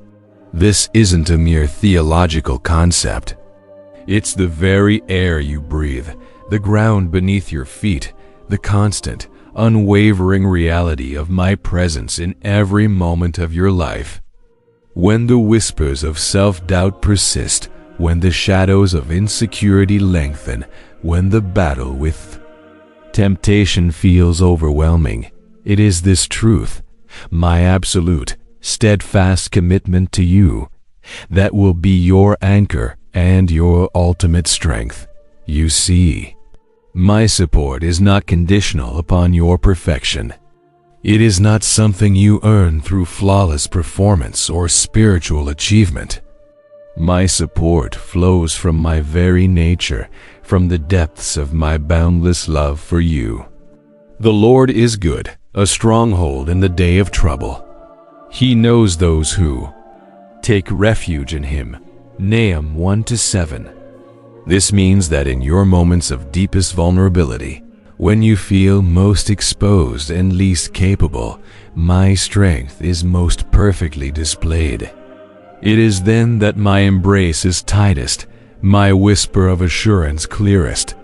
This isn't a mere theological concept. It's the very air you breathe, the ground beneath your feet, the constant, unwavering reality of my presence in every moment of your life. When the whispers of self-doubt persist, when the shadows of insecurity lengthen, when the battle with temptation feels overwhelming, it is this truth, my absolute, steadfast commitment to you, that will be your anchor and your ultimate strength. You see, my support is not conditional upon your perfection. It is not something you earn through flawless performance or spiritual achievement. My support flows from my very nature, from the depths of my boundless love for you. The Lord is good, a stronghold in the day of trouble. He knows those who take refuge in him. Nahum 1-7. This means that in your moments of deepest vulnerability, when you feel most exposed and least capable, my strength is most perfectly displayed. It is then that my embrace is tightest, my whisper of assurance clearest.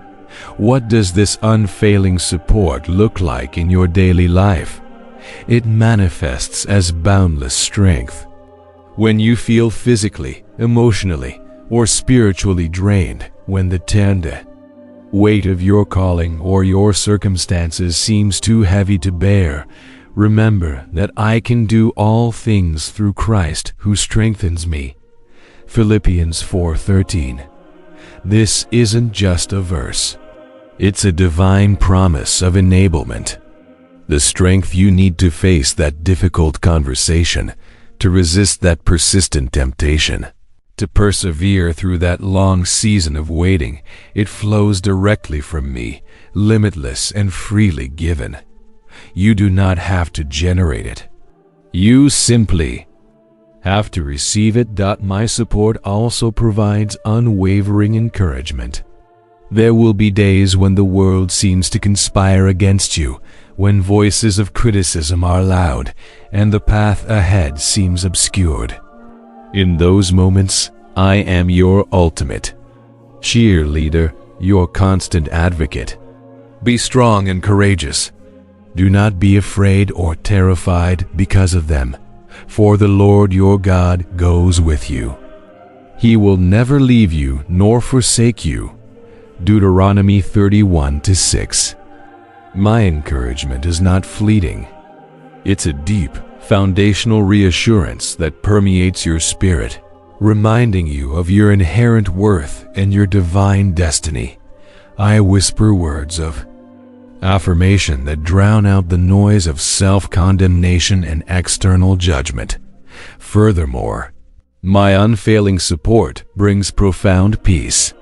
What does this unfailing support look like in your daily life? It manifests as boundless strength. When you feel physically, emotionally, or spiritually drained, when the tender weight of your calling or your circumstances seems too heavy to bear, remember that I can do all things through Christ who strengthens me. Philippians 4:13. This isn't just a verse. It's a divine promise of enablement. The strength you need to face that difficult conversation, to resist that persistent temptation, to persevere through that long season of waiting, it flows directly from me, limitless and freely given. You do not have to generate it. You simply have to receive it. My support also provides unwavering encouragement. There will be days when the world seems to conspire against you, when voices of criticism are loud and the path ahead seems obscured. In those moments, I am your ultimate cheerleader, your constant advocate. Be strong and courageous. Do not be afraid or terrified because of them, for the Lord your God goes with you. He will never leave you nor forsake you. Deuteronomy 31:6. My encouragement is not fleeting. It's a deep, foundational reassurance that permeates your spirit, reminding you of your inherent worth and your divine destiny. I whisper words of affirmation that drown out the noise of self-condemnation and external judgment. Furthermore, my unfailing support brings profound peace.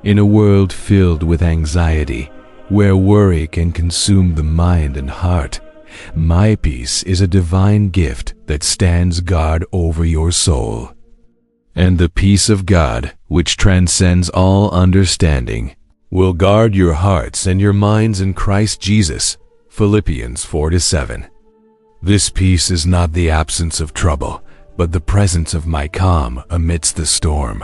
In a world filled with anxiety, where worry can consume the mind and heart, my peace is a divine gift that stands guard over your soul. And the peace of God, which transcends all understanding, will guard your hearts and your minds in Christ Jesus. Philippians 4:7. This peace is not the absence of trouble, but the presence of my calm amidst the storm.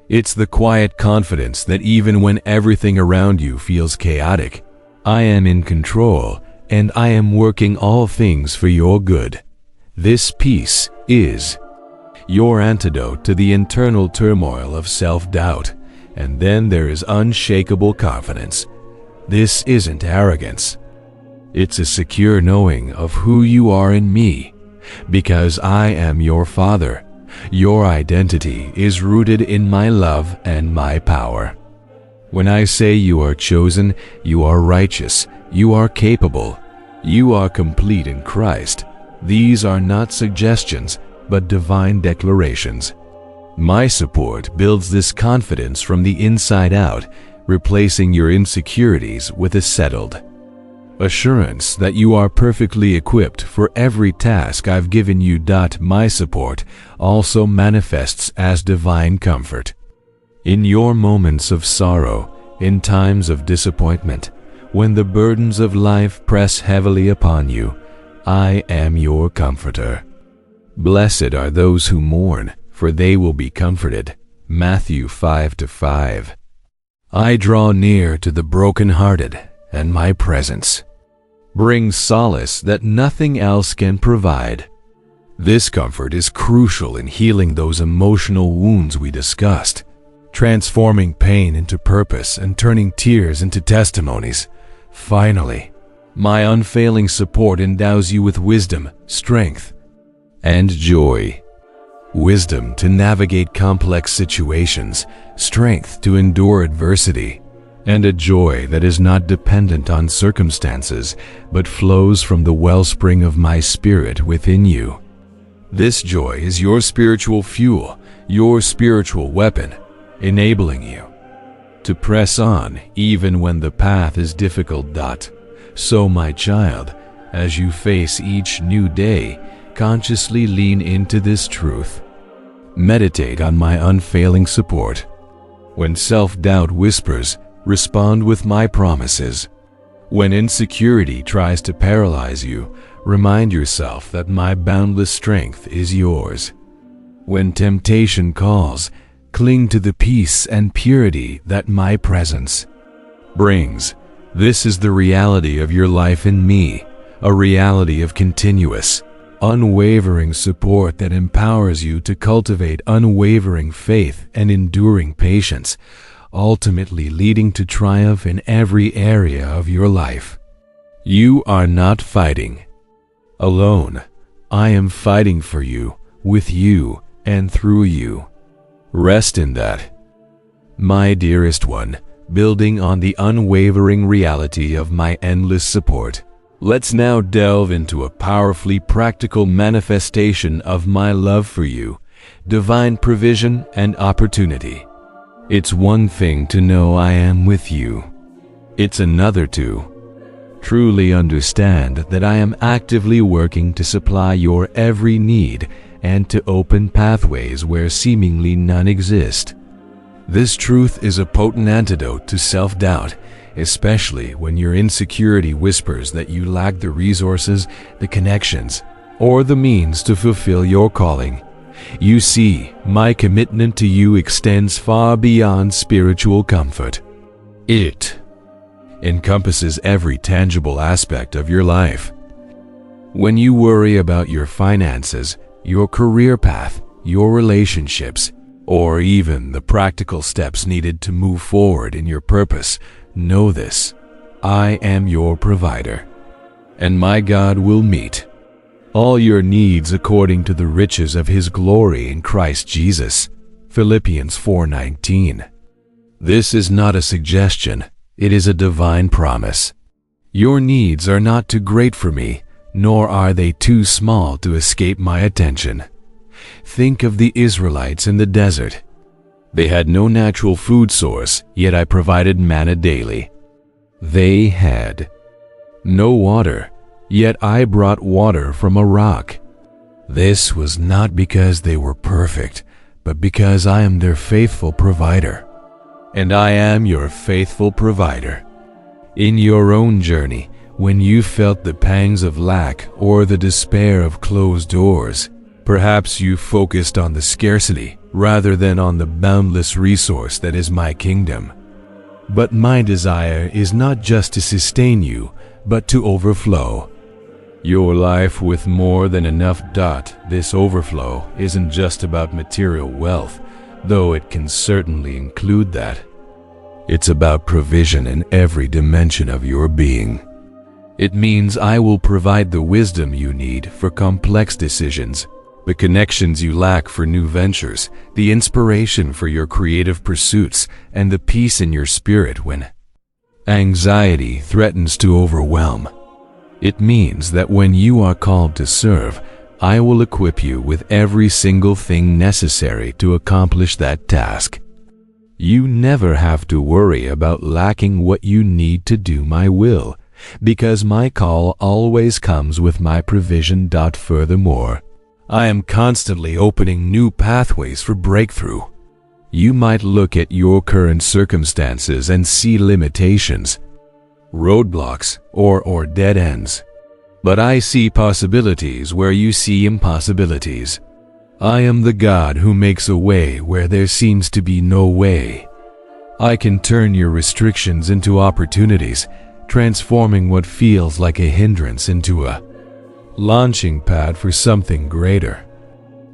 It's the quiet confidence that even when everything around you feels chaotic, I am in control and I am working all things for your good. This peace is your antidote to the internal turmoil of self-doubt. And then there is unshakable confidence. This isn't arrogance. It's a secure knowing of who you are in me. Because I am your Father, Your identity is rooted in my love and my power. When I say you are chosen, you are righteous, you are capable, you are complete in Christ, these are not suggestions, but divine declarations. My support builds this confidence from the inside out, replacing your insecurities with a settled assurance that you are perfectly equipped for every task I've given you. My support also manifests as divine comfort. In your moments of sorrow, in times of disappointment, when the burdens of life press heavily upon you, I am your comforter. Blessed are those who mourn, for they will be comforted. Matthew 5:5. I draw near to the brokenhearted, and my presence brings solace that nothing else can provide. This comfort is crucial in healing those emotional wounds we discussed, transforming pain into purpose and turning tears into testimonies. Finally, my unfailing support endows you with wisdom, strength, and joy. Wisdom to navigate complex situations, strength to endure adversity, and a joy that is not dependent on circumstances, but flows from the wellspring of my spirit within you. This joy is your spiritual fuel, your spiritual weapon, enabling you to press on even when the path is difficult. So, my child, as you face each new day, consciously lean into this truth. Meditate on my unfailing support. When self-doubt whispers, respond with my promises. When insecurity tries to paralyze you, remind yourself that my boundless strength is yours. When temptation calls, cling to the peace and purity that my presence brings. This is the reality of your life in me, a reality of continuous, unwavering support that empowers you to cultivate unwavering faith and enduring patience, ultimately leading to triumph in every area of your life. You are not fighting alone. I am fighting for you, with you, and through you. Rest in that, my dearest one, building on the unwavering reality of my endless support. Let's now delve into a powerfully practical manifestation of my love for you, divine provision and opportunity. It's one thing to know I am with you. It's another to truly understand that I am actively working to supply your every need and to open pathways where seemingly none exist. This truth is a potent antidote to self-doubt, especially when your insecurity whispers that you lack the resources, the connections, or the means to fulfill your calling. You see, my commitment to you extends far beyond spiritual comfort. It encompasses every tangible aspect of your life. When you worry about your finances, your career path, your relationships, or even the practical steps needed to move forward in your purpose, know this: I am your provider, and my God will meet all your needs according to the riches of His glory in Christ Jesus. Philippians 4:19. This is not a suggestion, it is a divine promise. Your needs are not too great for me, nor are they too small to escape my attention. Think of the Israelites in the desert. They had no natural food source, yet I provided manna daily. They had no water, yet I brought water from a rock. This was not because they were perfect, but because I am their faithful provider. And I am your faithful provider. In your own journey, when you felt the pangs of lack or the despair of closed doors, perhaps you focused on the scarcity rather than on the boundless resource that is my kingdom. But my desire is not just to sustain you, but to overflow your life with more than enough. This overflow isn't just about material wealth, though it can certainly include that. It's about provision in every dimension of your being. It means I will provide the wisdom you need for complex decisions, the connections you lack for new ventures, the inspiration for your creative pursuits, and the peace in your spirit when anxiety threatens to overwhelm. It means that when you are called to serve, I will equip you with every single thing necessary to accomplish that task. You never have to worry about lacking what you need to do my will, because my call always comes with my provision. Furthermore, I am constantly opening new pathways for breakthrough. You might look at your current circumstances and see limitations, roadblocks, or dead ends. But I see possibilities where you see impossibilities. I am the God who makes a way where there seems to be no way. I can turn your restrictions into opportunities, transforming what feels like a hindrance into a launching pad for something greater.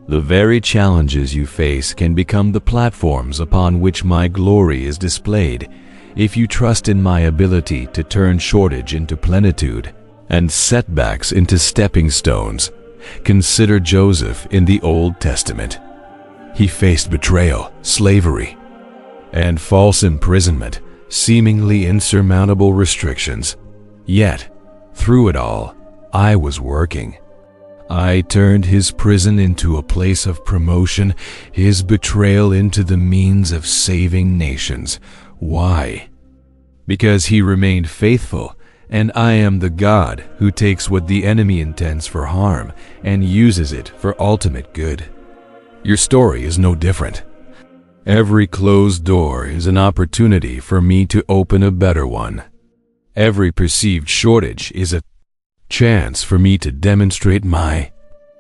The very challenges you face can become the platforms upon which my glory is displayed, if you trust in my ability to turn shortage into plenitude and setbacks into stepping stones. Consider Joseph in the Old Testament. He faced betrayal, slavery, and false imprisonment, seemingly insurmountable restrictions. Yet, through it all, I was working. I turned his prison into a place of promotion, his betrayal into the means of saving nations. Why? Because he remained faithful, and I am the God who takes what the enemy intends for harm and uses it for ultimate good. Your story is no different. Every closed door is an opportunity for me to open a better one. Every perceived shortage is a chance for me to demonstrate my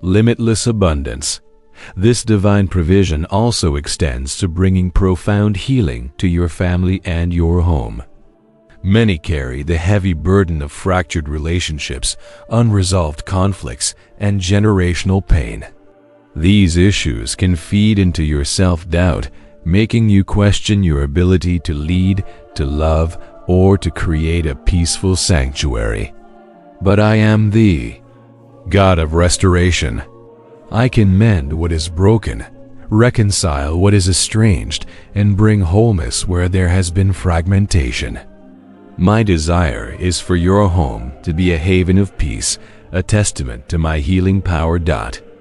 limitless abundance. This divine provision also extends to bringing profound healing to your family and your home. Many carry the heavy burden of fractured relationships, unresolved conflicts, and generational pain. These issues can feed into your self-doubt, making you question your ability to lead, to love, or to create a peaceful sanctuary. But I am the God of restoration. I can mend what is broken, reconcile what is estranged, and bring wholeness where there has been fragmentation. My desire is for your home to be a haven of peace, a testament to my healing power.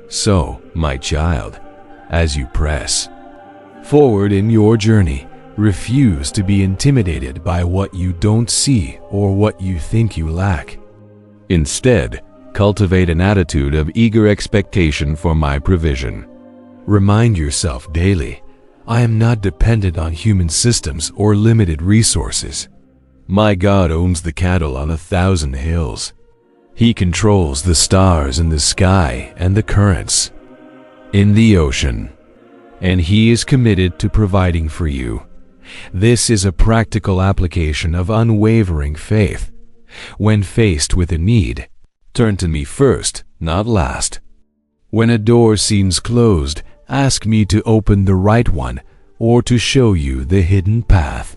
So, my child, as you press forward in your journey, refuse to be intimidated by what you don't see or what you think you lack. Instead, cultivate an attitude of eager expectation for my provision. Remind yourself daily, I am not dependent on human systems or limited resources. My God owns the cattle on 1,000 hills. He controls the stars in the sky and the currents in the ocean, and He is committed to providing for you. This is a practical application of unwavering faith. When faced with a need, turn to me first, not last. When a door seems closed, ask me to open the right one or to show you the hidden path.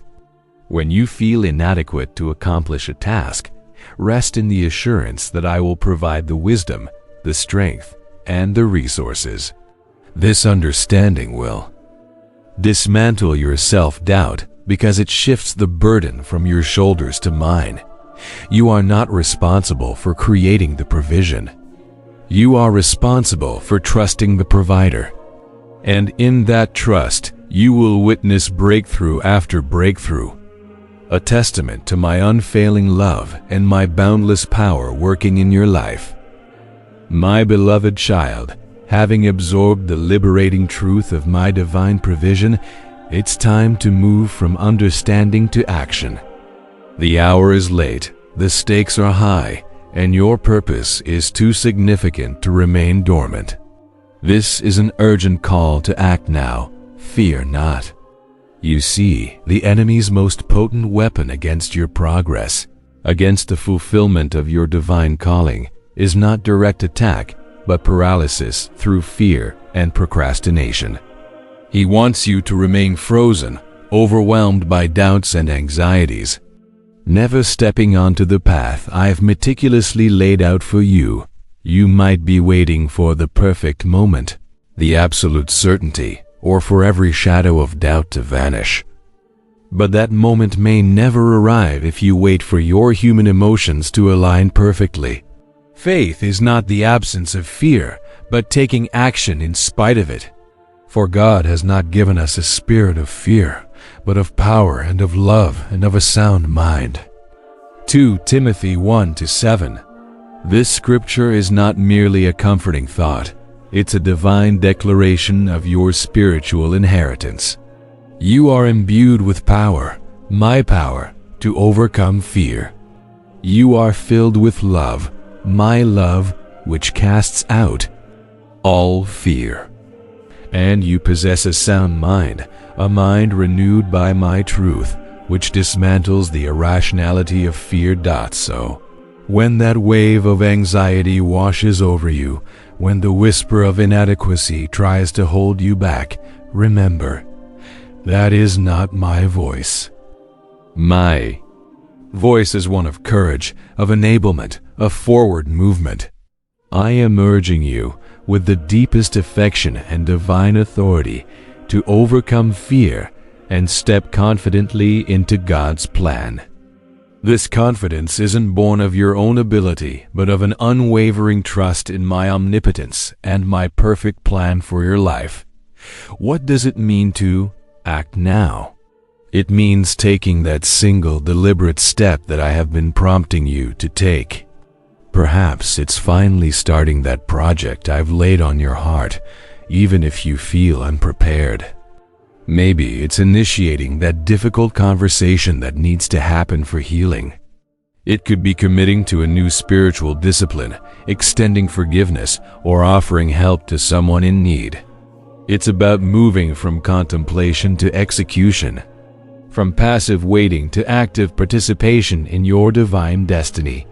When you feel inadequate to accomplish a task, rest in the assurance that I will provide the wisdom, the strength, and the resources. This understanding will dismantle your self-doubt because it shifts the burden from your shoulders to mine. You are not responsible for creating the provision. You are responsible for trusting the provider. And in that trust, you will witness breakthrough after breakthrough, a testament to my unfailing love and my boundless power working in your life. My beloved child, having absorbed the liberating truth of my divine provision, it's time to move from understanding to action. The hour is late, the stakes are high, and your purpose is too significant to remain dormant. This is an urgent call to act now. Fear not. You see, the enemy's most potent weapon against your progress, against the fulfillment of your divine calling, is not direct attack, but paralysis through fear and procrastination. He wants you to remain frozen, overwhelmed by doubts and anxieties, never stepping onto the path I've meticulously laid out for you. You might be waiting for the perfect moment, the absolute certainty, or for every shadow of doubt to vanish. But that moment may never arrive if you wait for your human emotions to align perfectly. Faith is not the absence of fear, but taking action in spite of it. For God has not given us a spirit of fear, but of power and of love and of a sound mind. 2 Timothy 1-7. This scripture is not merely a comforting thought. It's a divine declaration of your spiritual inheritance. You are imbued with power, my power, to overcome fear. You are filled with love, my love, which casts out all fear. And you possess a sound mind, a mind renewed by my truth, which dismantles the irrationality of fear. So, when that wave of anxiety washes over you, when the whisper of inadequacy tries to hold you back, remember, that is not my voice. My voice is one of courage, of enablement, of forward movement. I am urging you, with the deepest affection and divine authority, to overcome fear and step confidently into God's plan. This confidence isn't born of your own ability, but of an unwavering trust in my omnipotence and my perfect plan for your life. What does it mean to act now? It means taking that single deliberate step that I have been prompting you to take. Perhaps it's finally starting that project I've laid on your heart, even if you feel unprepared. Maybe it's initiating that difficult conversation that needs to happen for healing. It could be committing to a new spiritual discipline, extending forgiveness, or offering help to someone in need. It's about moving from contemplation to execution, from passive waiting to active participation in your divine destiny.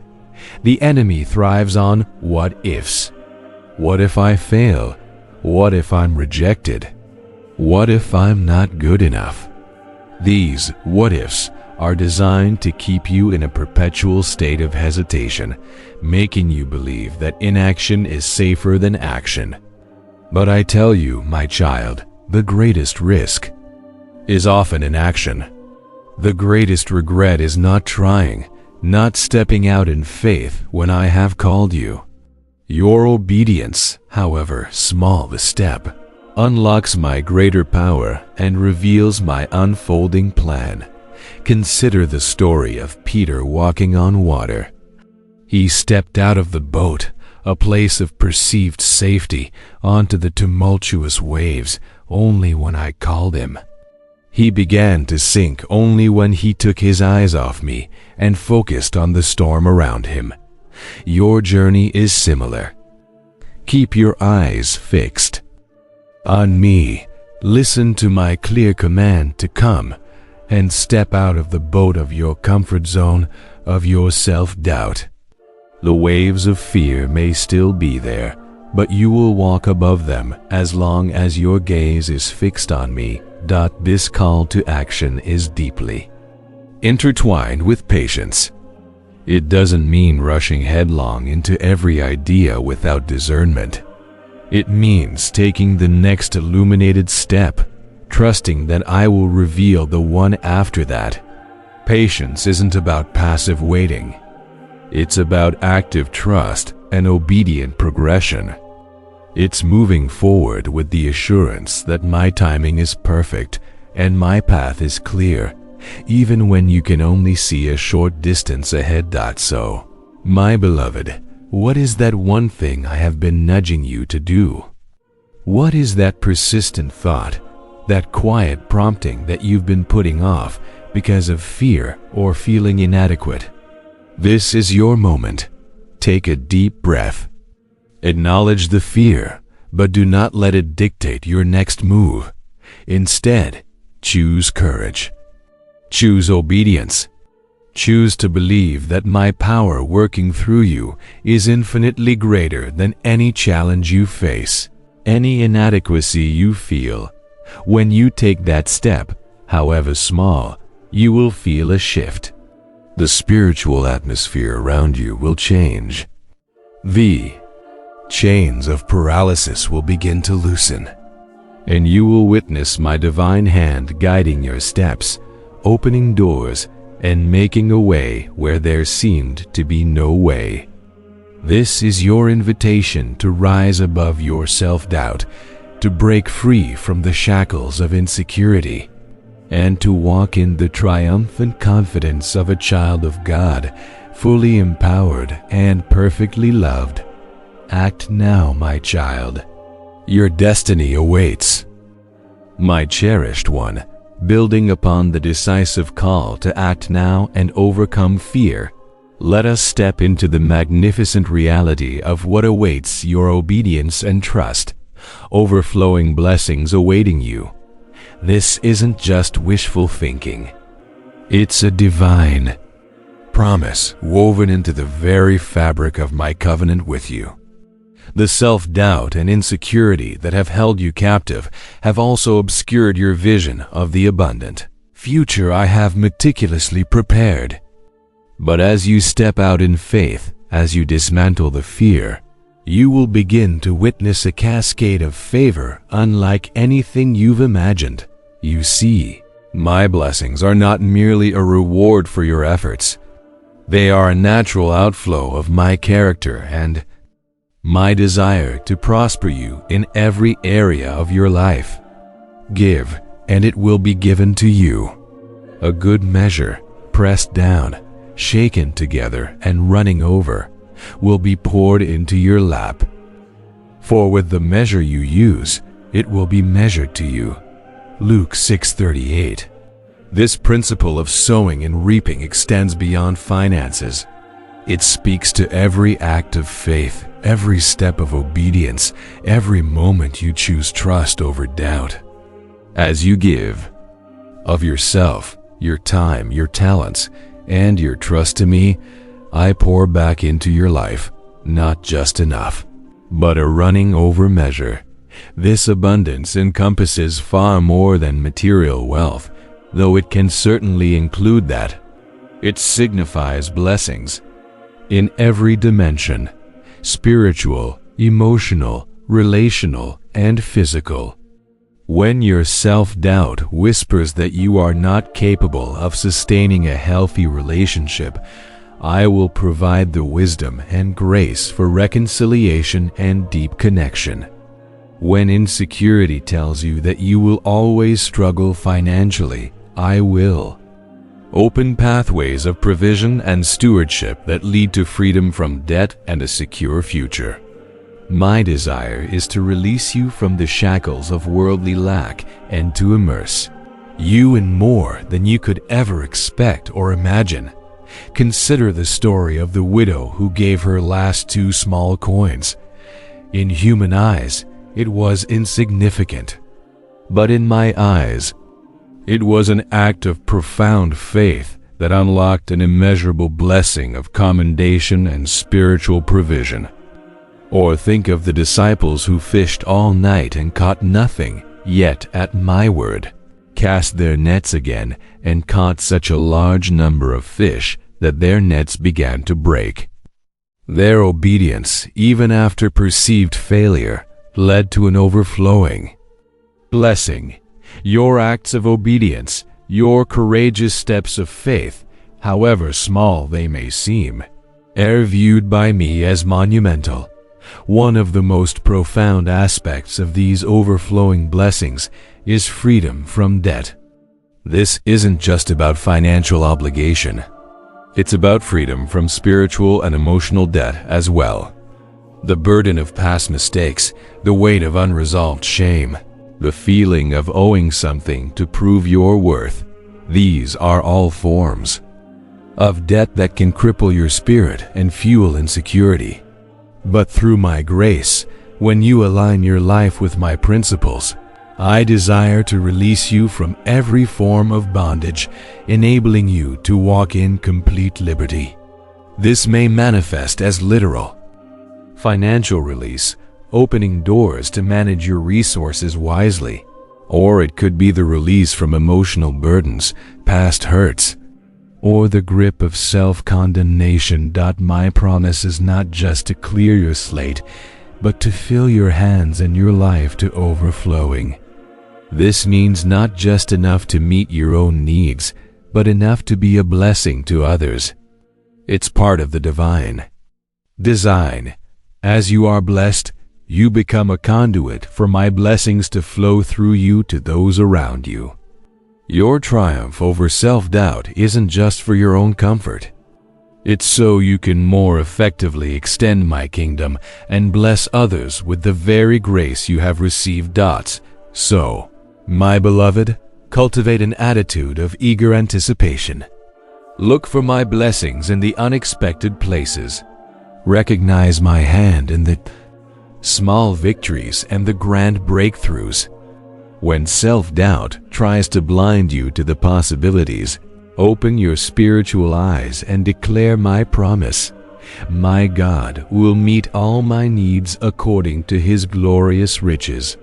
The enemy thrives on what-ifs. What if I fail? What if I'm rejected? What if I'm not good enough? These what-ifs are designed to keep you in a perpetual state of hesitation, making you believe that inaction is safer than action. But I tell you, my child, the greatest risk is often inaction. The greatest regret is not trying, not stepping out in faith when I have called you. Your obedience, however small the step, unlocks my greater power and reveals my unfolding plan. Consider the story of Peter walking on water. He stepped out of the boat, a place of perceived safety, onto the tumultuous waves only when I called him. He began to sink only when he took his eyes off me and focused on the storm around him. Your journey is similar. Keep your eyes fixed on me. Listen to my clear command to come and step out of the boat of your comfort zone, of your self-doubt. The waves of fear may still be there, but you will walk above them as long as your gaze is fixed on me. This call to action is deeply intertwined with patience. It doesn't mean rushing headlong into every idea without discernment. It means taking the next illuminated step, trusting that I will reveal the one after that. Patience isn't about passive waiting. It's about active trust and obedient progression. It's moving forward with the assurance that my timing is perfect and my path is clear, even when you can only see a short distance ahead. So, my beloved, what is that one thing I have been nudging you to do? What is that persistent thought, that quiet prompting that you've been putting off because of fear or feeling inadequate? This is your moment. Take a deep breath. Acknowledge the fear, but do not let it dictate your next move. Instead, choose courage. Choose obedience. Choose to believe that my power working through you is infinitely greater than any challenge you face, any inadequacy you feel. When you take that step, however small, you will feel a shift. The spiritual atmosphere around you will change. The chains of paralysis will begin to loosen, and you will witness my divine hand guiding your steps, opening doors, and making a way where there seemed to be no way. This is your invitation to rise above your self-doubt, to break free from the shackles of insecurity, and to walk in the triumphant confidence of a child of God, fully empowered and perfectly loved. Act now, my child. Your destiny awaits. My cherished one, building upon the decisive call to act now and overcome fear, let us step into the magnificent reality of what awaits your obedience and trust, overflowing blessings awaiting you. This isn't just wishful thinking. It's a divine promise woven into the very fabric of my covenant with you. The self-doubt and insecurity that have held you captive have also obscured your vision of the abundant future I have meticulously prepared. But as you step out in faith, as you dismantle the fear, you will begin to witness a cascade of favor unlike anything you've imagined. You see, my blessings are not merely a reward for your efforts. They are a natural outflow of my character and my desire to prosper you in every area of your life. Give, and it will be given to you. A good measure, pressed down, shaken together, and running over, will be poured into your lap. For with the measure you use, it will be measured to you. Luke 6:38. This principle of sowing and reaping extends beyond finances. It speaks to every act of faith, every step of obedience, every moment you choose trust over doubt. As you give of yourself, your time, your talents, and your trust to me, I pour back into your life, not just enough, but a running over measure. This abundance encompasses far more than material wealth, though it can certainly include that. It signifies blessings in every dimension: spiritual, emotional, relational, and physical. When your self-doubt whispers that you are not capable of sustaining a healthy relationship, I will provide the wisdom and grace for reconciliation and deep connection. When insecurity tells you that you will always struggle financially, I will open pathways of provision and stewardship that lead to freedom from debt and a secure future. My desire is to release you from the shackles of worldly lack and to immerse you in more than you could ever expect or imagine. Consider the story of the widow who gave her last 2 small coins. In human eyes, it was insignificant, but in my eyes, it was an act of profound faith that unlocked an immeasurable blessing of commendation and spiritual provision. Or think of the disciples who fished all night and caught nothing, yet at my word, cast their nets again and caught such a large number of fish that their nets began to break. Their obedience, even after perceived failure, led to an overflowing blessing. Your acts of obedience, your courageous steps of faith, however small they may seem, are viewed by me as monumental. One of the most profound aspects of these overflowing blessings is freedom from debt. This isn't just about financial obligation. It's about freedom from spiritual and emotional debt as well. The burden of past mistakes, the weight of unresolved shame, the feeling of owing something to prove your worth, these are all forms of debt that can cripple your spirit and fuel insecurity. But through my grace, when you align your life with my principles, I desire to release you from every form of bondage, enabling you to walk in complete liberty. This may manifest as literal financial release, opening doors to manage your resources wisely, or it could be the release from emotional burdens, past hurts, or the grip of self-condemnation. My promise is not just to clear your slate, but to fill your hands and your life to overflowing. This means not just enough to meet your own needs, but enough to be a blessing to others. It's part of the divine design. As you are blessed, you become a conduit for my blessings to flow through you to those around you. Your triumph over self-doubt isn't just for your own comfort. It's so you can more effectively extend my kingdom and bless others with the very grace you have received. So, my beloved, cultivate an attitude of eager anticipation. Look for my blessings in the unexpected places. Recognize my hand in the small victories and the grand breakthroughs. When self-doubt tries to blind you to the possibilities, open your spiritual eyes and declare my promise. My God will meet all my needs according to His glorious riches.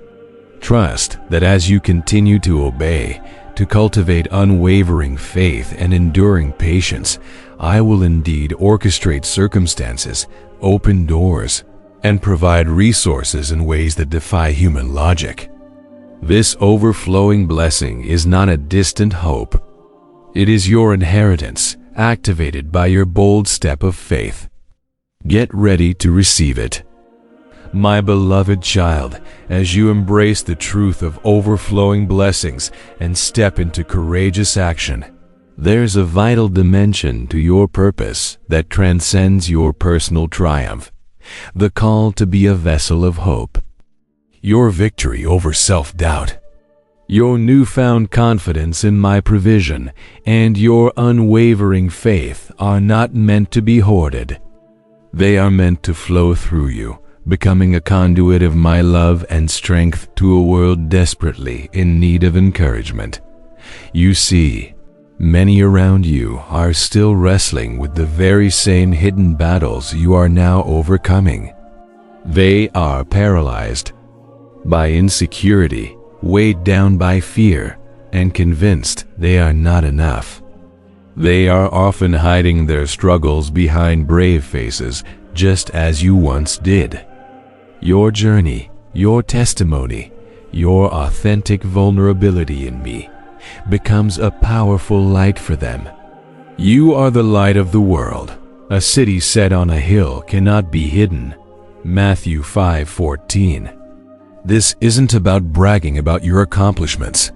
Trust that as you continue to obey, to cultivate unwavering faith and enduring patience, I will indeed orchestrate circumstances, open doors, and provide resources in ways that defy human logic. This overflowing blessing is not a distant hope. It is your inheritance, activated by your bold step of faith. Get ready to receive it. My beloved child, as you embrace the truth of overflowing blessings and step into courageous action, there's a vital dimension to your purpose that transcends your personal triumph, the call to be a vessel of hope. Your victory over self-doubt, your newfound confidence in my provision, and your unwavering faith are not meant to be hoarded. They are meant to flow through you, becoming a conduit of my love and strength to a world desperately in need of encouragement. You see, many around you are still wrestling with the very same hidden battles you are now overcoming. They are paralyzed by insecurity, weighed down by fear, and convinced they are not enough. They are often hiding their struggles behind brave faces, just as you once did. Your journey, your testimony, your authentic vulnerability in me becomes a powerful light for them. You are the light of the world. A city set on a hill cannot be hidden. Matthew 5:14. This isn't about bragging about your accomplishments.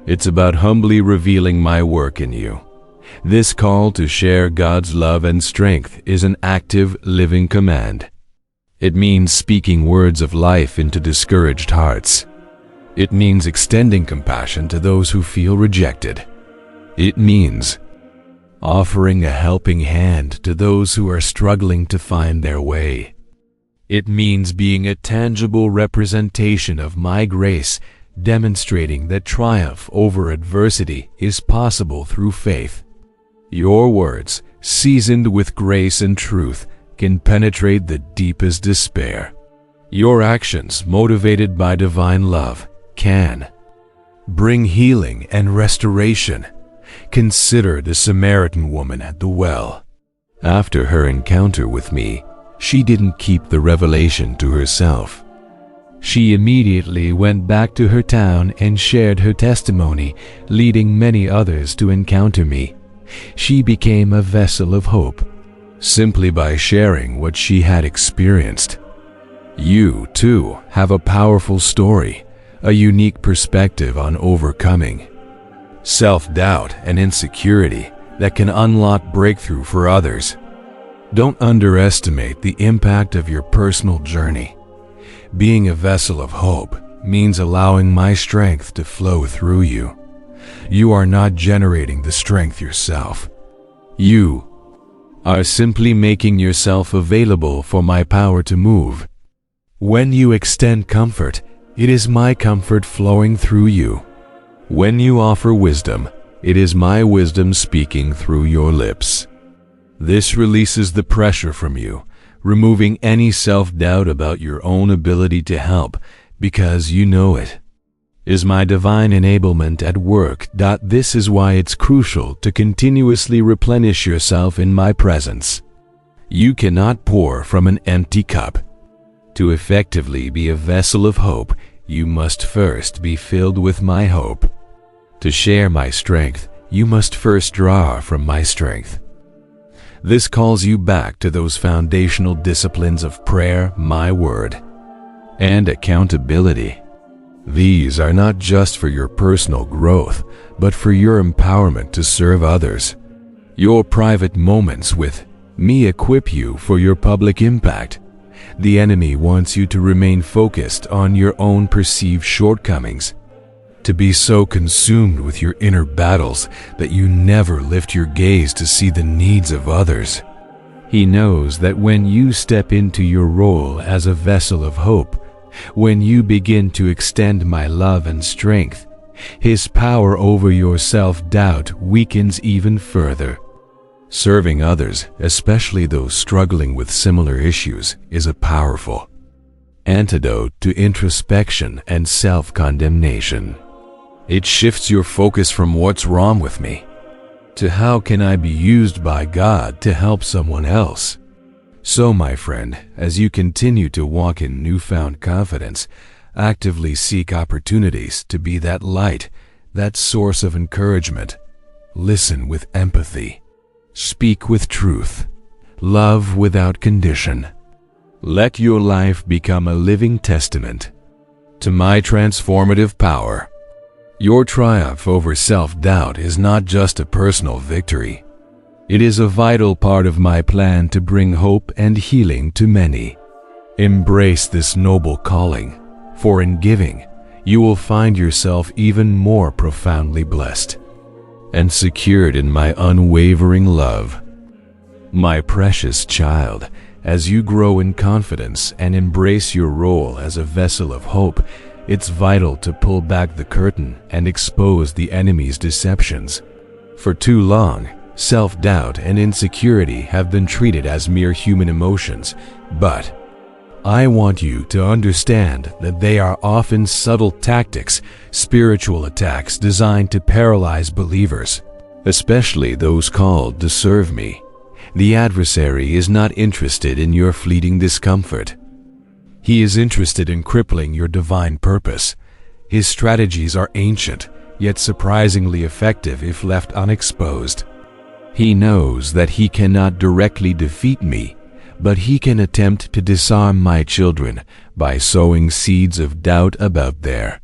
It's about humbly revealing my work in you. This call to share God's love and strength is an active, living command. It means speaking words of life into discouraged hearts. It means extending compassion to those who feel rejected. It means offering a helping hand to those who are struggling to find their way. It means being a tangible representation of my grace, demonstrating that triumph over adversity is possible through faith. Your words, seasoned with grace and truth, can penetrate the deepest despair. Your actions, motivated by divine love, can bring healing and restoration. Consider the Samaritan woman at the well. After her encounter with me, she didn't keep the revelation to herself. She immediately went back to her town and shared her testimony, leading many others to encounter me. She became a vessel of hope, simply by sharing what she had experienced. You, too, have a powerful story, a unique perspective on overcoming self-doubt and insecurity that can unlock breakthrough for others. Don't underestimate the impact of your personal journey. Being a vessel of hope means allowing my strength to flow through you. You are not generating the strength yourself. You are simply making yourself available for my power to move. When you extend comfort, it is my comfort flowing through you. When you offer wisdom, it is my wisdom speaking through your lips. This releases the pressure from you, removing any self-doubt about your own ability to help, because you know it is my divine enablement at work. This is why it's crucial to continuously replenish yourself in my presence. You cannot pour from an empty cup. To effectively be a vessel of hope, you must first be filled with my hope. To share my strength, you must first draw from my strength. This calls you back to those foundational disciplines of prayer, my word, and accountability. These are not just for your personal growth, but for your empowerment to serve others. Your private moments with me equip you for your public impact. The enemy wants you to remain focused on your own perceived shortcomings, to be so consumed with your inner battles that you never lift your gaze to see the needs of others. He knows that when you step into your role as a vessel of hope, when you begin to extend my love and strength, his power over your self-doubt weakens even further. Serving others, especially those struggling with similar issues, is a powerful antidote to introspection and self-condemnation. It shifts your focus from what's wrong with me to how can I be used by God to help someone else. So, my friend, as you continue to walk in newfound confidence, actively seek opportunities to be that light, that source of encouragement. Listen with empathy. Speak with truth. Love without condition. Let your life become a living testament to my transformative power. Your triumph over self-doubt is not just a personal victory. It is a vital part of my plan to bring hope and healing to many. Embrace this noble calling, for in giving, you will find yourself even more profoundly blessed and secured in my unwavering love. My precious child, as you grow in confidence and embrace your role as a vessel of hope, it's vital to pull back the curtain and expose the enemy's deceptions. For too long, self-doubt and insecurity have been treated as mere human emotions, but I want you to understand that they are often subtle tactics, spiritual attacks designed to paralyze believers, especially those called to serve me. The adversary is not interested in your fleeting discomfort. He is interested in crippling your divine purpose. His strategies are ancient, yet surprisingly effective if left unexposed. He knows that he cannot directly defeat me, but he can attempt to disarm my children by sowing seeds of doubt about their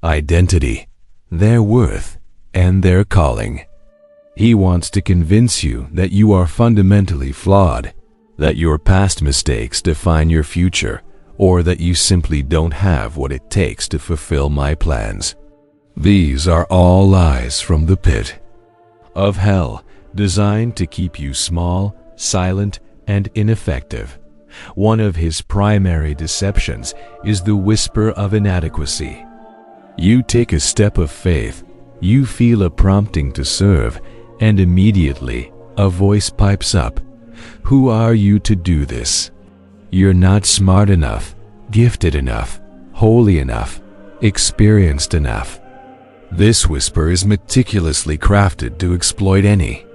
identity, their worth, and their calling. He wants to convince you that you are fundamentally flawed, that your past mistakes define your future, or that you simply don't have what it takes to fulfill my plans. These are all lies from the pit of hell, designed to keep you small, silent, and ineffective. One of his primary deceptions is the whisper of inadequacy. You take a step of faith, you feel a prompting to serve, and immediately a voice pipes up. Who are you to do this? You're not smart enough, gifted enough, holy enough, experienced enough. This whisper is meticulously crafted to exploit any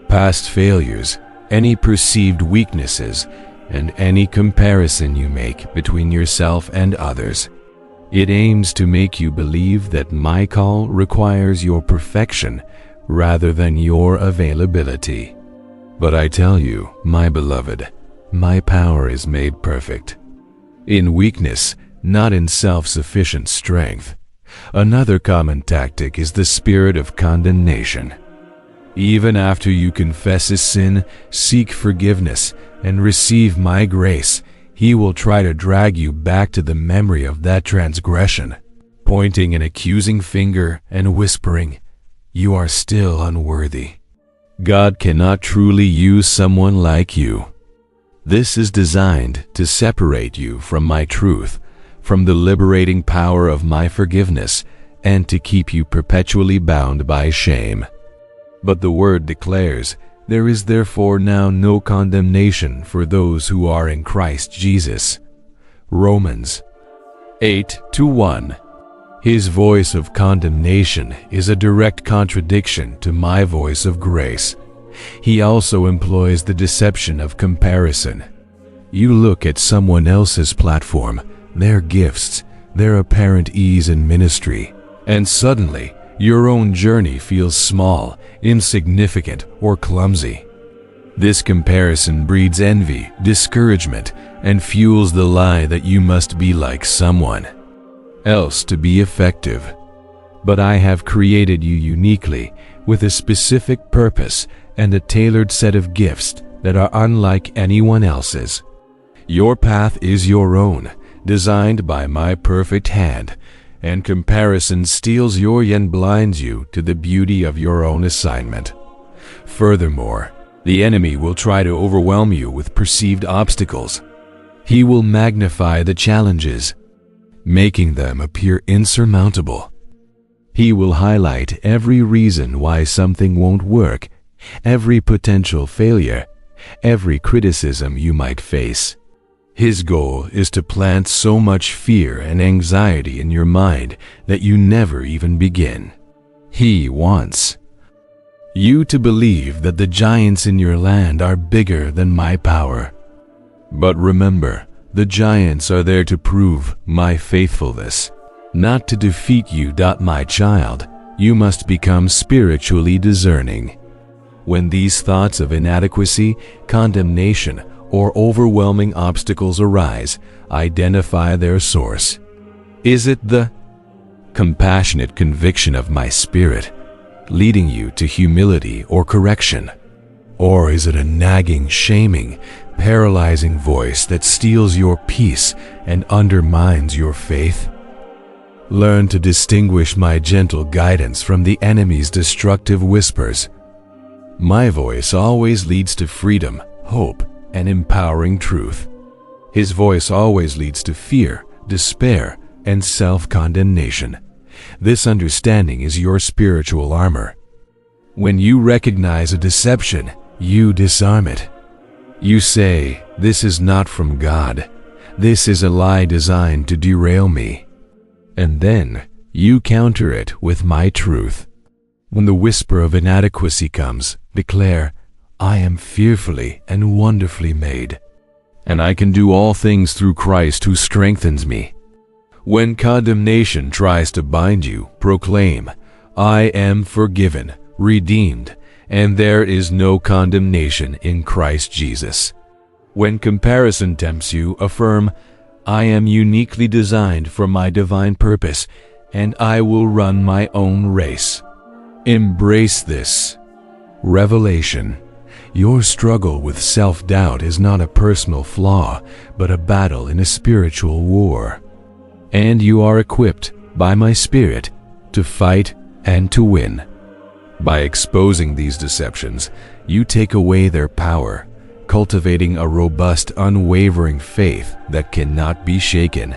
past failures, any perceived weaknesses, and any comparison you make between yourself and others. It aims to make you believe that my call requires your perfection rather than your availability. But I tell you, my beloved, my power is made perfect in weakness, not in self-sufficient strength. Another common tactic is the spirit of condemnation. Even after you confess a sin, seek forgiveness, and receive my grace, he will try to drag you back to the memory of that transgression, pointing an accusing finger and whispering, "You are still unworthy." God cannot truly use someone like you. This is designed to separate you from my truth, from the liberating power of my forgiveness, and to keep you perpetually bound by shame. But the Word declares, there is therefore now no condemnation for those who are in Christ Jesus. Romans 8:1. His voice of condemnation is a direct contradiction to my voice of grace. He also employs the deception of comparison. You look at someone else's platform, their gifts, their apparent ease in ministry, and suddenly your own journey feels small, insignificant, or clumsy. This comparison breeds envy, discouragement, and fuels the lie that you must be like someone else to be effective. But I have created you uniquely with a specific purpose and a tailored set of gifts that are unlike anyone else's. Your path is your own, designed by my perfect hand, and comparison steals your and blinds you to the beauty of your own assignment. Furthermore, the enemy will try to overwhelm you with perceived obstacles. He will magnify the challenges, making them appear insurmountable. He will highlight every reason why something won't work, every potential failure, every criticism you might face. His goal is to plant so much fear and anxiety in your mind that you never even begin. He wants you to believe that the giants in your land are bigger than my power. But remember, the giants are there to prove my faithfulness, not to defeat you. My child, you must become spiritually discerning. When these thoughts of inadequacy, condemnation, or overwhelming obstacles arise, identify their source. Is it the compassionate conviction of my spirit, leading you to humility or correction? Or is it a nagging, shaming, paralyzing voice that steals your peace and undermines your faith? Learn to distinguish my gentle guidance from the enemy's destructive whispers. My voice always leads to freedom, hope, and empowering truth. His voice always leads to fear, despair, and self-condemnation. This understanding is your spiritual armor. When you recognize a deception, you disarm it. You say, "This is not from God. This is a lie designed to derail me." And then you counter it with my truth. When the whisper of inadequacy comes, declare, "I am fearfully and wonderfully made, and I can do all things through Christ who strengthens me." When condemnation tries to bind you, proclaim, "I am forgiven, redeemed, and there is no condemnation in Christ Jesus." When comparison tempts you, affirm, "I am uniquely designed for my divine purpose, and I will run my own race." Embrace this revelation. Your struggle with self-doubt is not a personal flaw, but a battle in a spiritual war. And you are equipped by my Spirit to fight and to win. By exposing these deceptions, you take away their power, cultivating a robust, unwavering faith that cannot be shaken,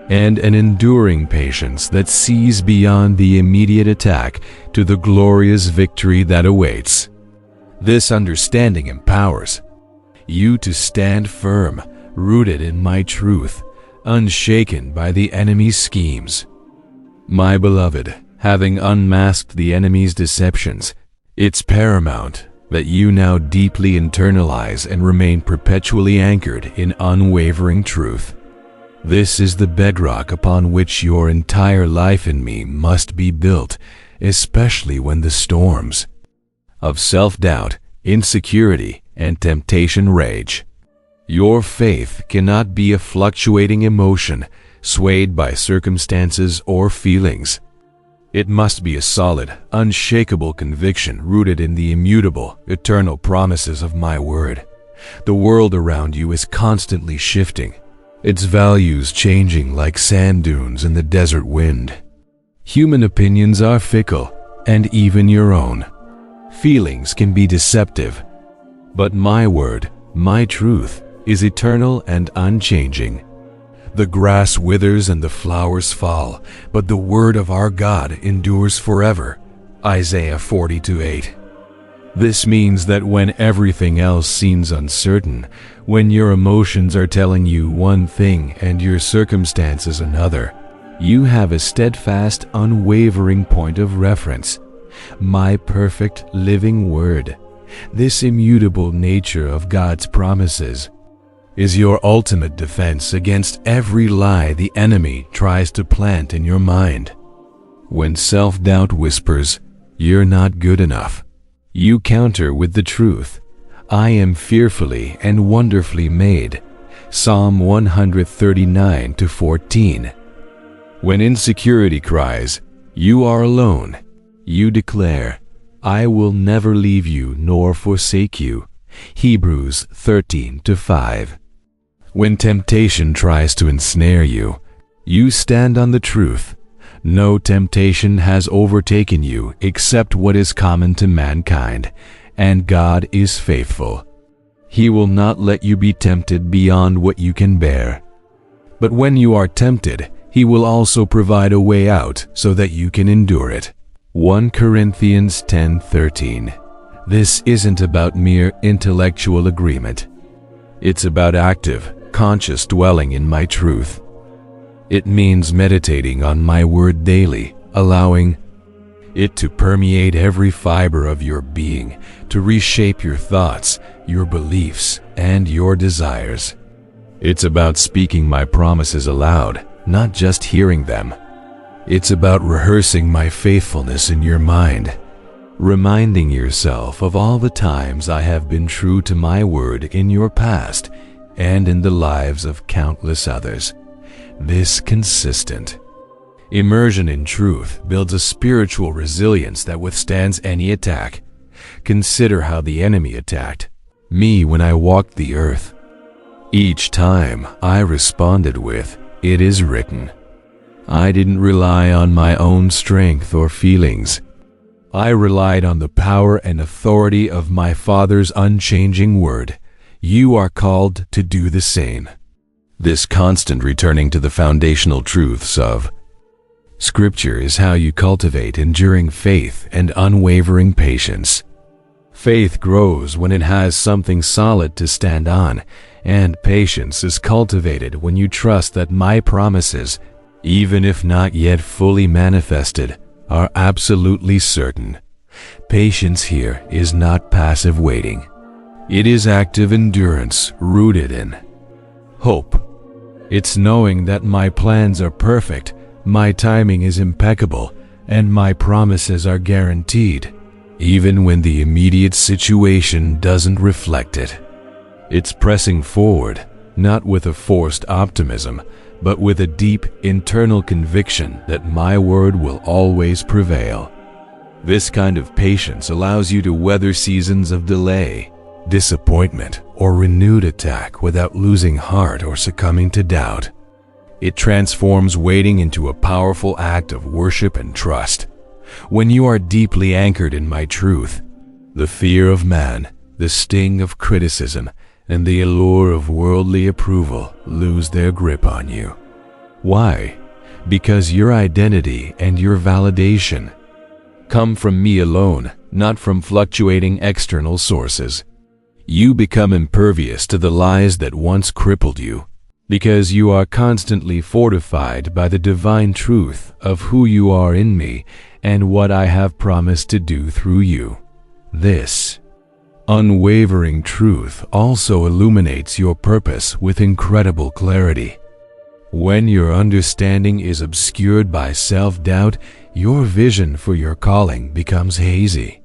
and an enduring patience that sees beyond the immediate attack to the glorious victory that awaits. This understanding empowers you to stand firm, rooted in my truth, unshaken by the enemy's schemes. My beloved, having unmasked the enemy's deceptions, it's paramount that you now deeply internalize and remain perpetually anchored in unwavering truth. This is the bedrock upon which your entire life in me must be built, especially when the storms of self-doubt, insecurity, and temptation rage. Your faith cannot be a fluctuating emotion, swayed by circumstances or feelings. It must be a solid, unshakable conviction rooted in the immutable, eternal promises of my word. The world around you is constantly shifting, its values changing like sand dunes in the desert wind. Human opinions are fickle, and even your own. Feelings can be deceptive, but my word, my truth, is eternal and unchanging. The grass withers and the flowers fall, but the word of our God endures forever. Isaiah 42:8. This means that when everything else seems uncertain, when your emotions are telling you one thing and your circumstances another, you have a steadfast, unwavering point of reference. My perfect living word. This immutable nature of God's promises is your ultimate defense against every lie the enemy tries to plant in your mind. When self-doubt whispers, "You're not good enough," you counter with the truth, "I am fearfully and wonderfully made." Psalm 139:14. When insecurity cries, "You are alone," you declare, "I will never leave you nor forsake you." Hebrews 13:5. When temptation tries to ensnare you, you stand on the truth. No temptation has overtaken you except what is common to mankind, and God is faithful. He will not let you be tempted beyond what you can bear. But when you are tempted, He will also provide a way out so that you can endure it. 1 Corinthians 10:13. This isn't about mere intellectual agreement. It's about active, conscious dwelling in my truth. It means meditating on my word daily, allowing it to permeate every fiber of your being, to reshape your thoughts, your beliefs, and your desires. It's about speaking my promises aloud, not just hearing them. It's about rehearsing my faithfulness in your mind, reminding yourself of all the times I have been true to my word in your past and in the lives of countless others. This consistent immersion in truth builds a spiritual resilience that withstands any attack. Consider how the enemy attacked me when I walked the earth. Each time I responded with, "It is written." I didn't rely on my own strength or feelings. I relied on the power and authority of my Father's unchanging word. You are called to do the same. This constant returning to the foundational truths of Scripture is how you cultivate enduring faith and unwavering patience. Faith grows when it has something solid to stand on, and patience is cultivated when you trust that my promises, even if not yet fully manifested, are absolutely certain. Patience here is not passive waiting. It is active endurance rooted in hope. It's knowing that my plans are perfect, my timing is impeccable, and my promises are guaranteed, even when the immediate situation doesn't reflect it. It's pressing forward, not with a forced optimism, but with a deep internal conviction that my word will always prevail. This kind of patience allows you to weather seasons of delay, disappointment, or renewed attack without losing heart or succumbing to doubt. It transforms waiting into a powerful act of worship and trust. When you are deeply anchored in my truth, the fear of man, the sting of criticism, and the allure of worldly approval lose their grip on you. Why? Because your identity and your validation come from me alone, not from fluctuating external sources. You become impervious to the lies that once crippled you, because you are constantly fortified by the divine truth of who you are in me and what I have promised to do through you. This unwavering truth also illuminates your purpose with incredible clarity. When your understanding is obscured by self-doubt, your vision for your calling becomes hazy.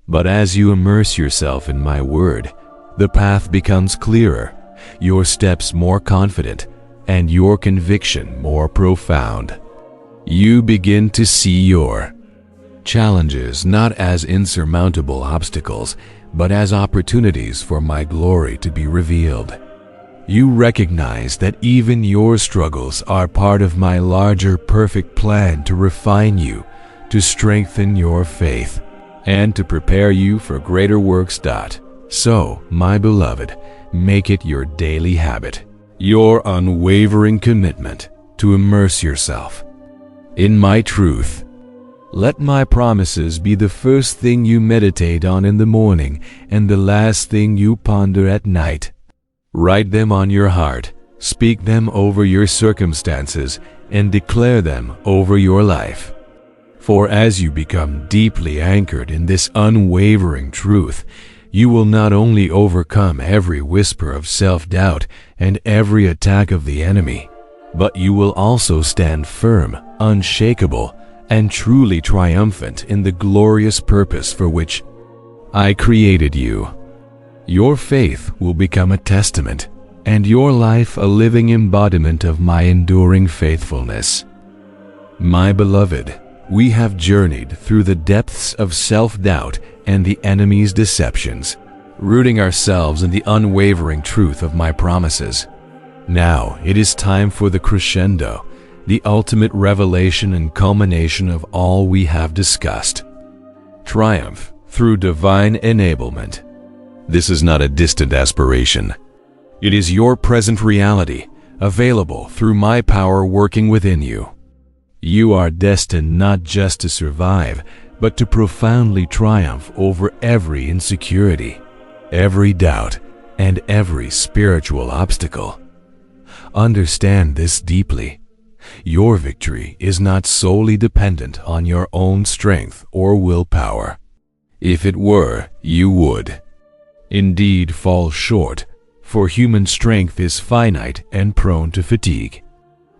But as you immerse yourself in my word, the path becomes clearer, your steps more confident, and your conviction more profound. You begin to see your challenges not as insurmountable obstacles, but as opportunities for my glory to be revealed. You recognize that even your struggles are part of my larger perfect plan to refine you, to strengthen your faith, and to prepare you for greater works. So, my beloved, make it your daily habit, your unwavering commitment to immerse yourself in my truth. Let my promises be the first thing you meditate on in the morning and the last thing you ponder at night. Write them on your heart, speak them over your circumstances, and declare them over your life. For as you become deeply anchored in this unwavering truth, you will not only overcome every whisper of self-doubt and every attack of the enemy, but you will also stand firm, unshakable, and truly triumphant in the glorious purpose for which I created you. Your faith will become a testament, and your life a living embodiment of my enduring faithfulness. My beloved, we have journeyed through the depths of self-doubt and the enemy's deceptions, rooting ourselves in the unwavering truth of my promises. Now it is time for the crescendo, the ultimate revelation and culmination of all we have discussed. Triumph through divine enablement. This is not a distant aspiration. It is your present reality, available through my power working within you. You are destined not just to survive, but to profoundly triumph over every insecurity, every doubt, and every spiritual obstacle. Understand this deeply. Your victory is not solely dependent on your own strength or willpower. If it were, you would indeed fall short, for human strength is finite and prone to fatigue.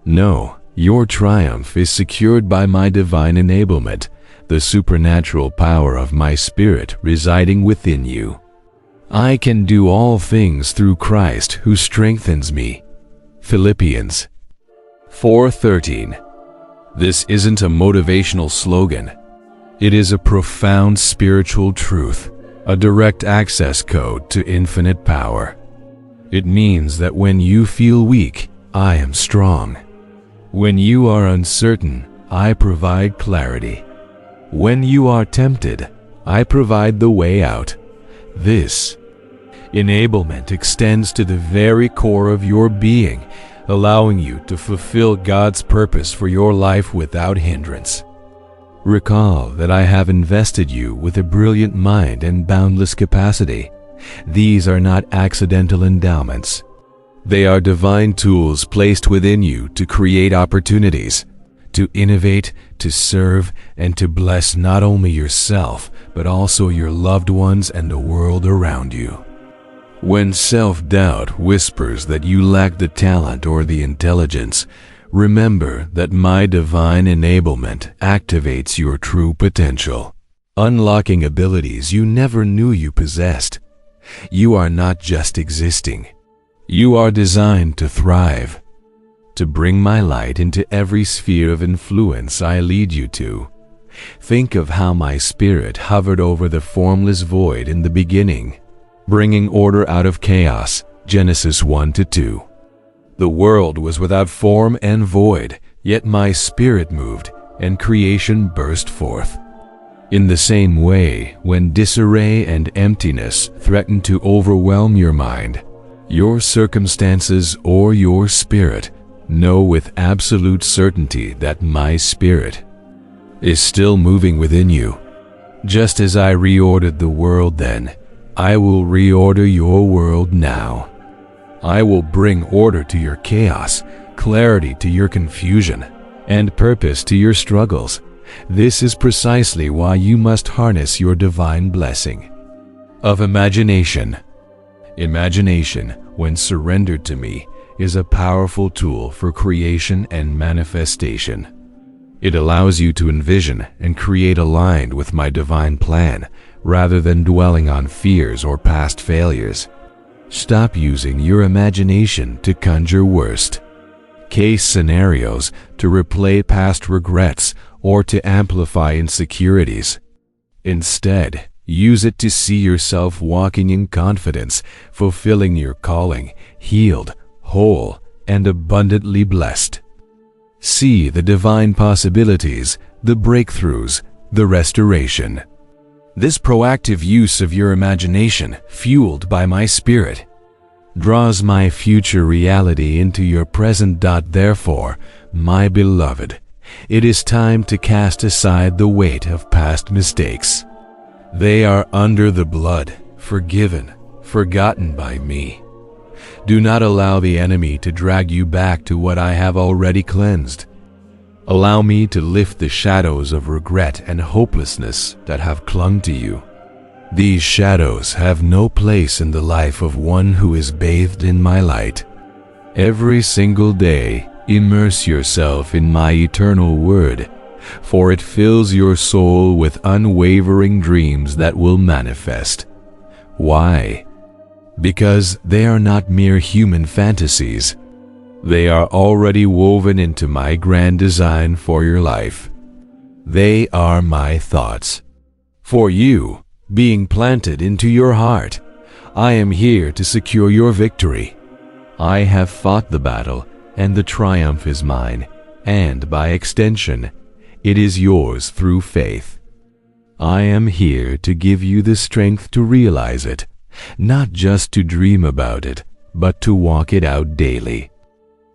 No, your triumph is secured by my divine enablement, the supernatural power of my Spirit residing within you. I can do all things through Christ who strengthens me. Philippians 4:13. This isn't a motivational slogan. It is a profound spiritual truth, a direct access code to infinite power. It means that when you feel weak, I am strong. When you are uncertain, I provide clarity. When you are tempted, I provide the way out. This enablement extends to the very core of your being, allowing you to fulfill God's purpose for your life without hindrance. Recall that I have invested you with a brilliant mind and boundless capacity. These are not accidental endowments. They are divine tools placed within you to create opportunities, to innovate, to serve, and to bless not only yourself, but also your loved ones and the world around you. When self-doubt whispers that you lack the talent or the intelligence, remember that my divine enablement activates your true potential, unlocking abilities you never knew you possessed. You are not just existing. You are designed to thrive, to bring my light into every sphere of influence I lead you to. Think of how my Spirit hovered over the formless void in the beginning, bringing order out of chaos. Genesis 1-2. The world was without form and void, yet my Spirit moved, and creation burst forth. In the same way, when disarray and emptiness threaten to overwhelm your mind, your circumstances, or your spirit, know with absolute certainty that my Spirit is still moving within you. Just as I reordered the world then, I will reorder your world now. I will bring order to your chaos, clarity to your confusion, and purpose to your struggles. This is precisely why you must harness your divine blessing of imagination. Imagination, when surrendered to me, is a powerful tool for creation and manifestation. It allows you to envision and create aligned with my divine plan, rather than dwelling on fears or past failures. Stop using your imagination to conjure worst-case scenarios, to replay past regrets, or to amplify insecurities. Instead, use it to see yourself walking in confidence, fulfilling your calling, healed, whole, and abundantly blessed. See the divine possibilities, the breakthroughs, the restoration. This proactive use of your imagination, fueled by my Spirit, draws my future reality into your present. Therefore, my beloved, it is time to cast aside the weight of past mistakes. They are under the blood, forgiven, forgotten by me. Do not allow the enemy to drag you back to what I have already cleansed. Allow me to lift the shadows of regret and hopelessness that have clung to you. These shadows have no place in the life of one who is bathed in my light. Every single day, immerse yourself in my eternal word, for it fills your soul with unwavering dreams that will manifest. Why? Because they are not mere human fantasies. They are already woven into my grand design for your life. They are my thoughts. For you, being planted into your heart, I am here to secure your victory. I have fought the battle, and the triumph is mine, and by extension, it is yours through faith. I am here to give you the strength to realize it, not just to dream about it, but to walk it out daily.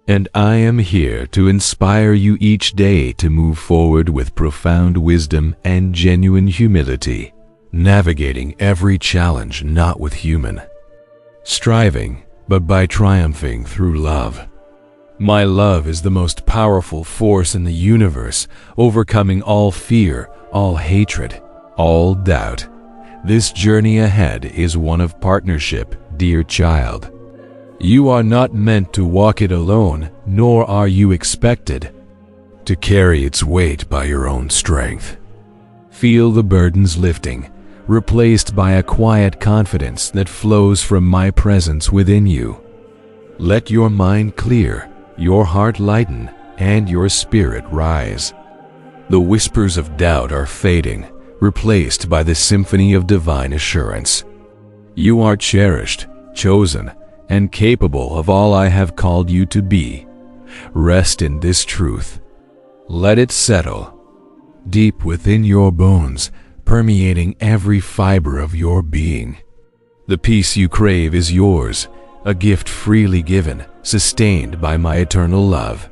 And I am here to inspire you each day to move forward with profound wisdom and genuine humility, navigating every challenge not with human striving, but by triumphing through love. My love is the most powerful force in the universe, overcoming all fear, all hatred, all doubt. This journey ahead is one of partnership, dear child. You are not meant to walk it alone, nor are you expected to carry its weight by your own strength. Feel the burdens lifting, replaced by a quiet confidence that flows from my presence within you. Let your mind clear, your heart lighten, and your spirit rise. The whispers of doubt are fading, replaced by the symphony of divine assurance. You are cherished, chosen, and capable of all I have called you to be. Rest in this truth. Let it settle deep within your bones, permeating every fiber of your being. The peace you crave is yours, a gift freely given, sustained by my eternal love.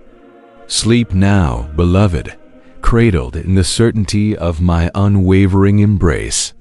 Sleep now, beloved, cradled in the certainty of my unwavering embrace.